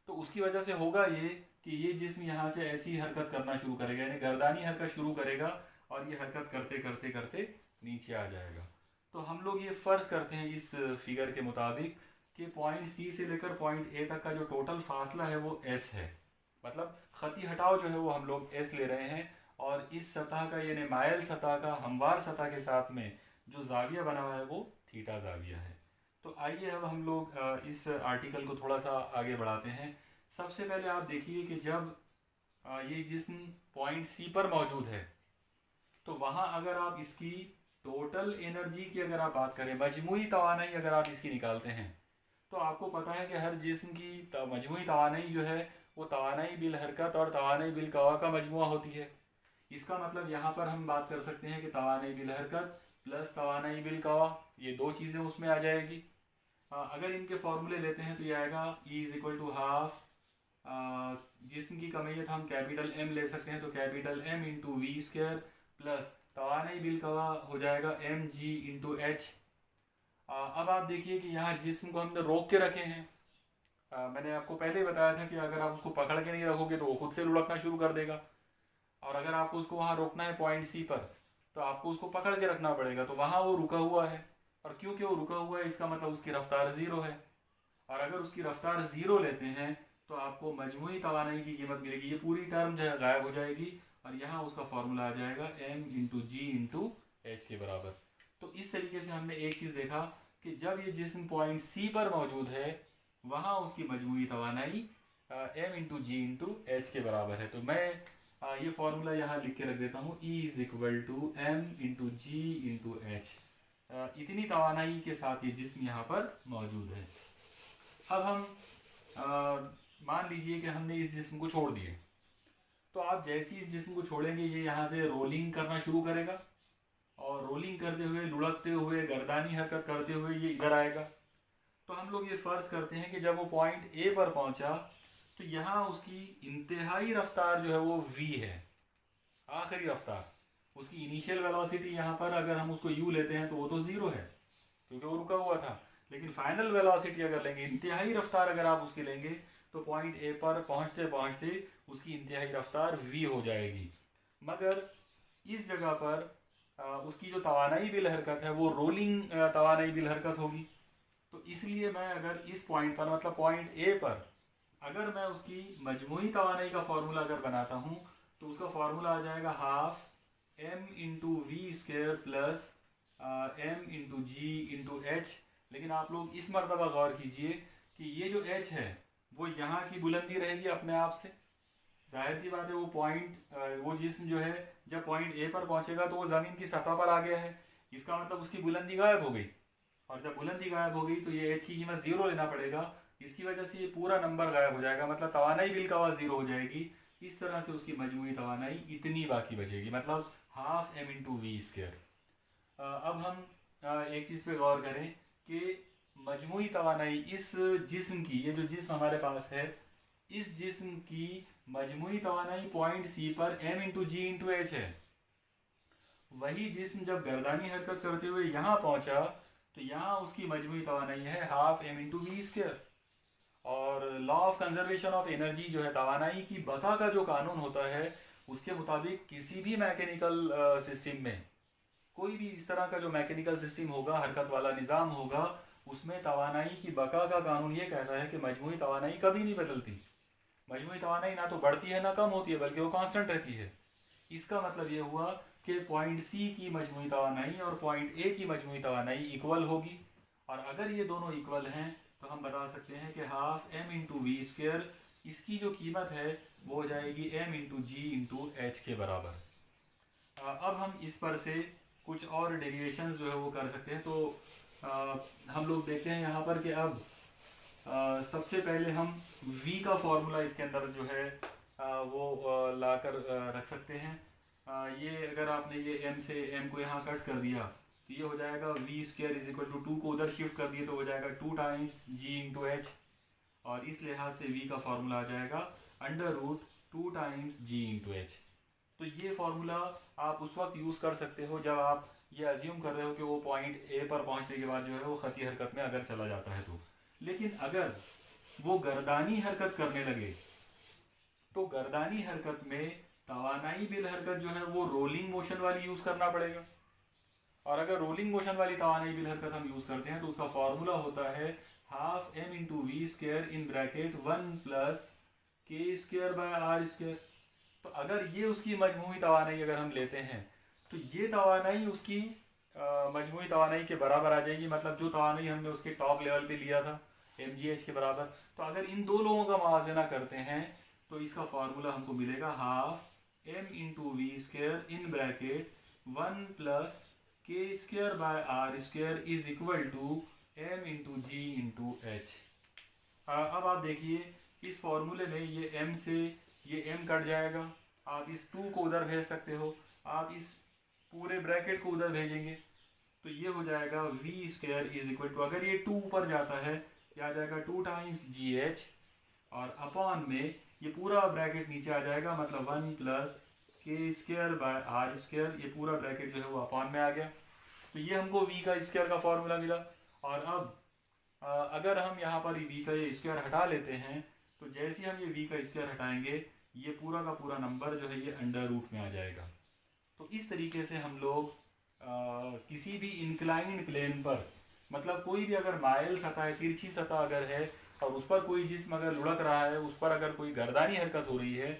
तो उसकी वजह से होगा ये कि ये जिस्म यहाँ से ऐसी हरकत करना शुरू करेगा, यानी गर्दानी हरकत शुरू करेगा और ये हरकत करते करते करते नीचे आ जाएगा। तो हम लोग ये फ़र्ज़ करते हैं इस फिगर के मुताबिक कि पॉइंट सी से लेकर पॉइंट ए तक का जो टोटल फासला है वो एस है, मतलब ख़ती हटाव जो है वो हम लोग एस ले रहे हैं, और इस सतह का यानी माइल सतह का हमवार सतह के साथ में जो जाविया बना हुआ है वो थीटा जाविया है। तो आइए अब हम लोग इस आर्टिकल को थोड़ा सा आगे बढ़ाते हैं। सबसे पहले आप देखिए कि जब ये जिस्म पॉइंट सी पर मौजूद है तो वहाँ अगर आप इसकी टोटल एनर्जी की अगर आप बात करें, मजमूई तवानाई अगर आप इसकी निकालते हैं, तो आपको पता है कि हर जिस्म की मजमूई तवानाई जो है वो तवानाई बिल हरकत और तवानाई बिल कवा का मजमुआ होती है। इसका मतलब यहाँ पर हम बात कर सकते हैं कि तवानाई बिल हरकत प्लस तवानाई बिल कवा, ये दो चीज़ें उसमें आ जाएगी। अगर इनके फॉर्मूले लेते हैं तो ये आएगा E is equal to half, जिस्म की कमियत हम कैपिटल M ले सकते हैं तो capital M into V square plus तवानाई बिल कवा हो जाएगा mg इंटू एच। अब आप देखिए कि यहाँ जिस्म को हमने रोक के रखे हैं। मैंने आपको पहले ही बताया था कि अगर आप उसको पकड़ के नहीं रखोगे तो वो खुद से लुढ़कना शुरू कर देगा, और अगर आपको उसको वहाँ रोकना है पॉइंट सी पर तो आपको उसको पकड़ के रखना पड़ेगा। तो वहाँ वो रुका हुआ है, और क्योंकि वो रुका हुआ है इसका मतलब उसकी रफ्तार ज़ीरो है, और अगर उसकी रफ्तार ज़ीरो लेते हैं तो आपको मजमूई तवानाई की कीमत मिलेगी, ये पूरी टर्म जो है गायब हो जाएगी, और यहाँ उसका फॉर्मूला आ जाएगा m into G into H के बराबर। तो इस तरीके से हमने एक चीज़ देखा कि जब ये जिस्म पॉइंट सी पर मौजूद है वहाँ उसकी मजमूई तवानाई m into G into H के बराबर है। तो मैं ये फॉर्मूला यहाँ लिख के रख देता हूँ, E is equal to M into G into H. इतनी तवानाई के साथ ये जिस्म यहाँ पर मौजूद है। अब हम मान लीजिए कि हमने इस जिस्म को छोड़ दिए, तो आप जैसे इस जिस्म को छोड़ेंगे ये यहाँ से रोलिंग करना शुरू करेगा, और रोलिंग करते हुए, लुढ़कते हुए, गर्दानी हरकत करते हुए ये इधर आएगा। तो हम लोग ये फ़र्ज़ करते हैं कि जब वो पॉइंट ए पर पहुंचा तो यहाँ उसकी इंतहाई रफ्तार जो है वो v है, आखिरी रफ्तार। उसकी इनिशियल वेलोसिटी यहाँ पर अगर हम उसको u लेते हैं तो वो तो ज़ीरो है क्योंकि वो रुका हुआ था, लेकिन फाइनल वेलोसिटी अगर लेंगे, इंतहाई रफ्तार अगर आप उसकी लेंगे, तो पॉइंट ए पर पहुँचते पहुँचते उसकी इंतहाई रफ्तार v हो जाएगी। मगर इस जगह पर उसकी जो तवानाई बिल हरकत है वो रोलिंग तवानाई बिल हरकत होगी। तो इसलिए मैं अगर इस पॉइंट पर, मतलब पॉइंट ए पर, अगर मैं उसकी मजमूई तवानाई का फार्मूला अगर बनाता हूँ तो उसका फार्मूला आ जाएगा half M into V square plus M into G into H. लेकिन आप लोग इस मरतबा गौर कीजिए कि ये जो एच है वो यहाँ की बुलंदी रहेगी अपने आप से। जाहिर सी बात है वो पॉइंट, वो जिस्म जो है जब पॉइंट ए पर पहुँचेगा तो वो ज़मीन की सतह पर आ गया है, इसका मतलब उसकी बुलंदी गायब हो गई। और जब बुलंदी गायब हो गई तो ये एच की कीमत ज़ीरो लेना पड़ेगा, इसकी वजह से ये पूरा नंबर गायब हो जाएगा, मतलब तवानाई बिल का आवाज़ ज़ीरो हो जाएगी। इस तरह से उसकी मजमूई तवानाई इतनी बाकी बचेगी, मतलब half M into V square. अब हम एक चीज़ पे गौर करें कि मजमूई तवानाई इस जिस्म की, ये जो जिस्म हमारे पास है, इस जिस्म की मजमूई तवानाई पॉइंट सी पर M into G into H है। वही जिस्म जब गर्दानी हरकत करते हुए यहाँ पहुँचा तो यहाँ उसकी मजमूई तवानाई है half M into V square. और law of conservation of energy जो है, तवानाई की बका का जो कानून होता है, उसके मुताबिक किसी भी मैकेनिकल सिस्टम में, कोई भी इस तरह का जो मैकेनिकल सिस्टम होगा, हरकत वाला निज़ाम होगा, उसमें तवानाई की बका का कानून ये कहता है कि मजमूई तवानाई कभी नहीं बदलती। मजमूई तवानाई ना तो बढ़ती है ना कम होती है, बल्कि वो कांस्टेंट रहती है। इसका मतलब ये हुआ कि पॉइंट सी की मजमूई तवानाई और पॉइंट ए की मजमूई तवानाई इक्वल होगी। और अगर ये दोनों इक्वल हैं तो हम बता सकते हैं कि half M into V square, इसकी जो कीमत है वो हो जाएगी M into G into H के बराबर। अब हम इस पर से कुछ और डेरिवेशंस जो है वो कर सकते हैं। तो हम लोग देखते हैं यहाँ पर कि अब सबसे पहले हम v का फॉर्मूला इसके अंदर जो है वो लाकर रख सकते हैं। ये अगर आपने ये m से m को यहाँ कट कर दिया तो ये हो जाएगा V square is equal to 2 को उधर शिफ्ट कर दिए तो हो जाएगा 2 टाइम्स g इंटू एच। और इस लिहाज से v का फॉर्मूला आ जाएगा under root 2 times g into H. तो ये फार्मूला आप उस वक्त यूज़ कर सकते हो जब आप ये अज्यूम कर रहे हो कि वो पॉइंट ए पर पहुंचने के बाद जो है वो खती हरकत में अगर चला जाता है तो। लेकिन अगर वो गर्दानी हरकत करने लगे तो गर्दानी हरकत में तवानाई बिल हरकत जो है वो रोलिंग मोशन वाली यूज़ करना पड़ेगा। और अगर रोलिंग मोशन वाली तवानाई बिल हरकत हम यूज़ करते हैं तो उसका फॉर्मूला होता है half M into V square in bracket 1 plus K square by R square. तो अगर ये उसकी मजमूई तवानाई अगर हम लेते हैं तो ये तवानाई उसकी मजमूई तवानाई के बराबर आ जाएगी, मतलब जो तवानाई हमने उसके टॉप लेवल पे लिया था mgh के बराबर। तो अगर इन दो लोगों का मुआवजना करते हैं तो इसका फार्मूला हमको मिलेगा half M into V square in bracket 1 plus K square by R square is equal to M into G into H. अब आप देखिए इस फॉर्मूले में ये m से ये m कट जाएगा, आप इस 2 को उधर भेज सकते हो, आप इस पूरे ब्रैकेट को उधर भेजेंगे तो ये हो जाएगा V square is equal to, अगर ये 2 ऊपर जाता है ये आ जाएगा 2 टाइम्स जी एच, और अपॉन में ये पूरा ब्रैकेट नीचे आ जाएगा, मतलब 1 plus K square by R square, ये पूरा ब्रैकेट जो है वो अपॉन में आ गया। तो ये हमको वी का स्क्वायर का फॉर्मूला मिला। और अब अगर हम यहाँ पर वी का ये स्क्वायर हटा लेते हैं तो जैसे ही हम ये वी का स्क्वायर हटाएंगे ये पूरा का पूरा नंबर जो है ये अंडर रूट में आ जाएगा। तो इस तरीके से हम लोग किसी भी इंक्लाइंड प्लेन पर, मतलब कोई भी अगर माइल सतह है, तिरछी सतह अगर है और उस पर कोई जिस्म अगर लुढ़क रहा है, उस पर अगर कोई गर्दानी हरकत हो रही है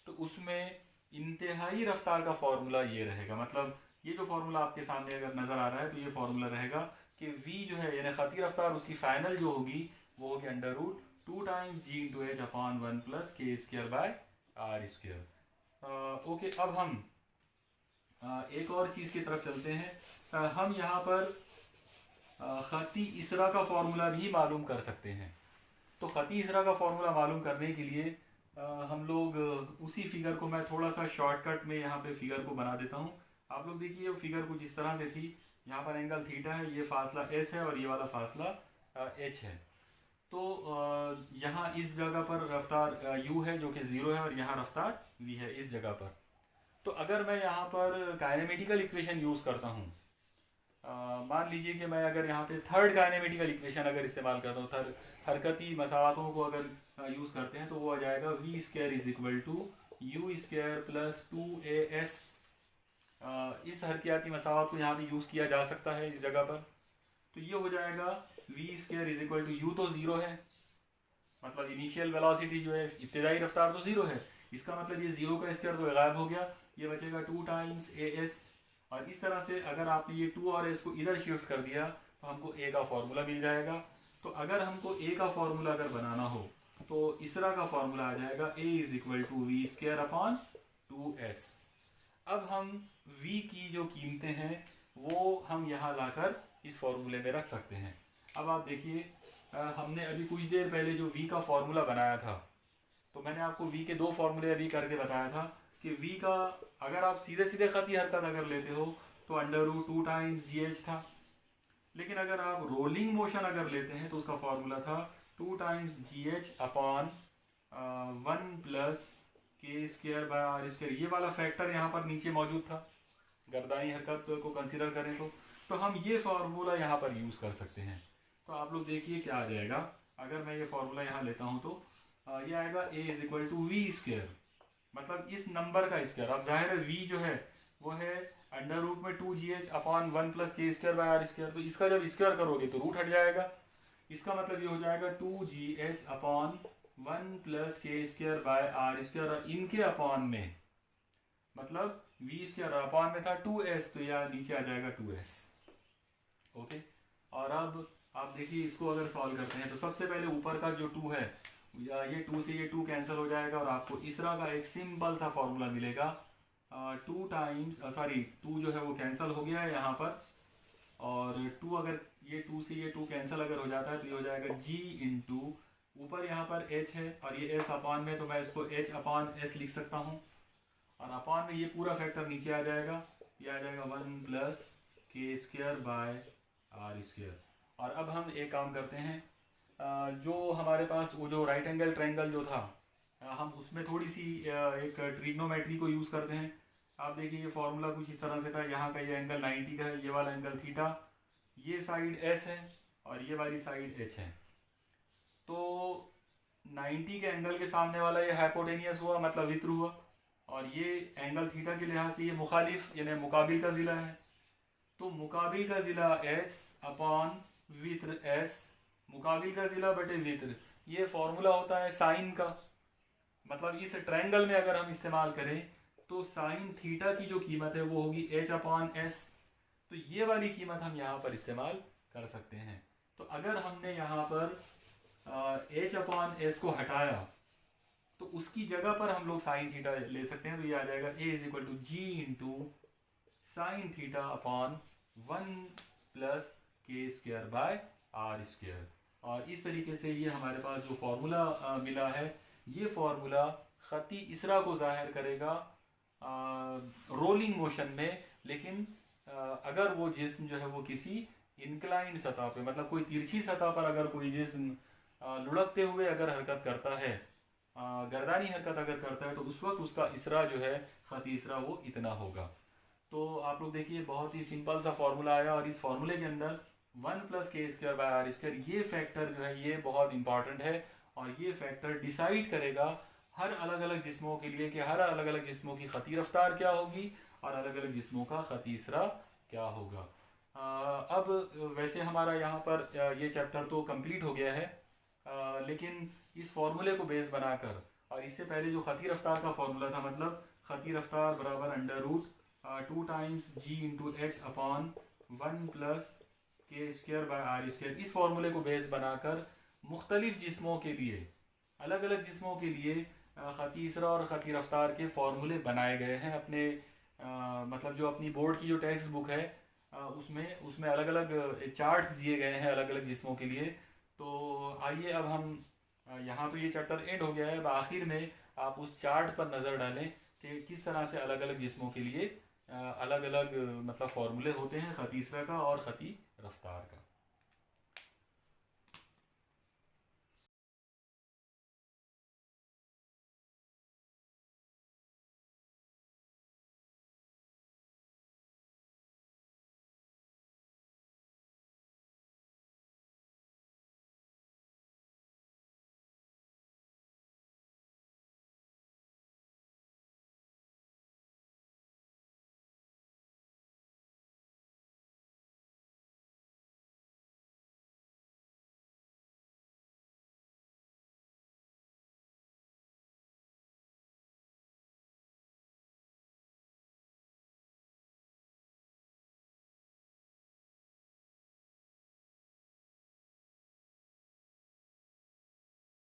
तो उसमें इंतहाई रफ्तार का फॉर्मूला ये रहेगा। मतलब ये जो फार्मूला आपके सामने अगर नज़र आ रहा है तो ये फार्मूला रहेगा कि v जो है यानी खती रफ्तार उसकी फाइनल जो होगी वो होगी under root 2 times G into H upon 1 plus K square by R square. Okay, अब हम एक और चीज़ की तरफ चलते हैं। हम यहाँ पर ख़ती इसरा का फॉर्मूला भी मालूम कर सकते हैं। तो ख़ती इसरा का फॉर्मूला मालूम करने के लिए हम लोग उसी फिगर को मैं थोड़ा सा शॉर्टकट में यहाँ पे फिगर को बना देता हूँ। आप लोग देखिए, वो फिगर कुछ इस तरह से थी। यहाँ पर एंगल थीटा है, ये फासला एस है और ये वाला फासला एच है। तो यहाँ इस जगह पर रफ्तार यू है जो कि ज़ीरो है, और यहाँ रफ्तार वी है इस जगह पर। तो अगर मैं यहाँ पर काइनेमेटिकल इक्वेशन यूज़ करता हूँ, मान लीजिए कि मैं अगर यहाँ पे थर्ड काइनेमेटिकल इक्वेशन अगर इस्तेमाल करता हूँ, हरकती मसावातों को अगर यूज़ करते हैं, तो वो आ जाएगा V square is equal to U square plus 2as। इस हरकती मसावात को यहाँ पे यूज़ किया जा सकता है इस जगह पर। तो ये हो जाएगा V square is equal to U तो ज़ीरो है, मतलब इनिशियल वेलोसिटी जो है, इब्तिदाई रफ्तार तो ज़ीरो है, इसका मतलब ये ज़ीरो का स्क्वायर तो गायब हो गया, ये बचेगा 2 टाइम्स as। और इस तरह से अगर आपने ये 2 और s को इधर शिफ्ट कर दिया तो हमको a का फॉर्मूला मिल जाएगा। तो अगर हमको a का फॉर्मूला अगर बनाना हो तो इसरा का फॉर्मूला आ जाएगा a is equal to V square upon 2s। अब हम v की जो कीमतें हैं वो हम यहाँ लाकर इस फॉर्मूले में रख सकते हैं। अब आप देखिए, हमने अभी कुछ देर पहले जो v का फॉर्मूला बनाया था, तो मैंने आपको v के दो फॉर्मूले अभी करके बताया था कि v का अगर आप सीधे सीधे खती हरकत अगर लेते हो तो अंडर रूट 2 टाइम्स gh था, लेकिन अगर आप रोलिंग मोशन अगर लेते हैं तो उसका फॉर्मूला था 2 times gh upon 1 plus K square by R square. ये वाला फैक्टर यहाँ पर नीचे मौजूद था, गर्दानी हरकत को कंसिडर करें तो हम ये फार्मूला यहाँ पर यूज़ कर सकते हैं। तो आप लोग देखिए क्या आ जाएगा। अगर मैं ये फार्मूला यहाँ लेता हूँ तो ये आएगा a is equal to V square, मतलब इस नंबर का स्क्वायर। अब जाहिर है v जो है वो है अंडर रूट में 2gh upon 1 plus K square by R square. तो इसका जब स्क्वायर करोगे तो रूट हट जाएगा, इसका मतलब ये हो जाएगा 2gh upon 1 plus K square by R square, और इनके अपॉन में मतलब वी स्क्वायर अपॉन में था 2s, तो यह नीचे आ जाएगा 2s। ओके, और अब आप देखिए इसको अगर सॉल्व करते हैं तो सबसे पहले ऊपर का जो 2 है, ये 2 से ये 2 कैंसिल हो जाएगा और आपको इसरा का एक सिंपल सा फॉर्मूला मिलेगा 2 टाइम्स, सॉरी 2 जो है वो कैंसिल हो गया है यहाँ पर, और 2 अगर ये 2 से ये 2 कैंसिल अगर हो जाता है तो ये हो जाएगा g इंटू ऊपर यहाँ पर h है और ये s अपॉन में, तो मैं इसको h अपॉन s लिख सकता हूँ, और अपॉन में ये पूरा फैक्टर नीचे आ जाएगा, ये आ जाएगा 1 plus K square by R square. और अब हम एक काम करते हैं, जो हमारे पास वो जो राइट एंगल ट्रायंगल जो था, हम उसमें थोड़ी सी एक ट्रिग्नोमेट्री को यूज़ करते हैं। आप देखिए ये फॉर्मूला कुछ इस तरह से था, यहाँ का ये एंगल 90 का है, ये वाला एंगल थीटा, ये साइड s है और ये वाली साइड h है। तो 90 के एंगल के सामने वाला ये हाइपोटेनियस हुआ, मतलब वित्र हुआ, और ये एंगल थीटा के लिहाज से ये मुखालिफ यानी मुकाबिल का ज़िला है। तो मुकाबिल का ज़िला s अपॉन वित्र s, मुकाबिल का ज़िला बटे वित्र, ये फॉर्मूला होता है साइन का। मतलब इस ट्रायंगल में अगर हम इस्तेमाल करें तो साइन थीटा की जो कीमत है वो होगी h अपॉन s, तो ये वाली कीमत हम यहाँ पर इस्तेमाल कर सकते हैं। तो अगर हमने यहाँ पर h अपॉन s को हटाया तो उसकी जगह पर हम लोग साइन थीटा ले सकते हैं, तो ये आ जाएगा a is equal to G into sine theta upon 1 plus K square by R square. और इस तरीके से ये हमारे पास जो फॉर्मूला मिला है, ये फॉर्मूला खती इसरा को जाहिर करेगा रोलिंग मोशन में, लेकिन अगर वो जिस्म जो है वो किसी इंक्लाइंड सतह पे, मतलब कोई तिरछी सतह पर अगर कोई जिस्म लुढ़कते हुए अगर हरकत करता है, गर्दानी हरकत अगर करता है, तो उस वक्त उसका इसरा जो है खती इसरा वो इतना होगा। तो आप लोग देखिए बहुत ही सिंपल सा फॉर्मूला आया, और इस फॉर्मूले के अंदर 1 plus K square by R square ये फैक्टर जो है ये बहुत इंपॉर्टेंट है, और ये फैक्टर डिसाइड करेगा हर अलग अलग जिस्मों के लिए कि हर अलग अलग जिस्मों की खती रफ्तार क्या होगी और अलग अलग जिस्मों का खती इसरा क्या होगा। अब वैसे हमारा यहाँ पर ये चैप्टर तो कंप्लीट हो गया है, लेकिन इस फॉर्मूले को बेस बनाकर, और इससे पहले जो खती रफ्तार का फॉर्मूला था, मतलब खती रफ्तार बराबर under root 2 times G into H upon 1 plus K square by R square, इस फॉर्मूले को बेस बनाकर मुख्तलिफ जिस्मों के लिए, अलग अलग जिस्मों के लिए ख़तीसरा और ख़ती रफ्तार के फ़ॉर्मूले बनाए गए हैं अपने मतलब जो अपनी बोर्ड की जो टेक्स्ट बुक है उसमें उसमें अलग अलग चार्ट दिए गए हैं अलग अलग जिस्मों के लिए। तो आइए अब हम यहाँ तो ये चैप्टर एंड हो गया है, अब आखिर में आप उस चार्ट पर नज़र डालें कि किस तरह से अलग अलग जिस्मों के लिए अलग अलग मतलब फ़ॉर्मूले होते हैं ख़तीसरा का और ख़ती रफ्तार का।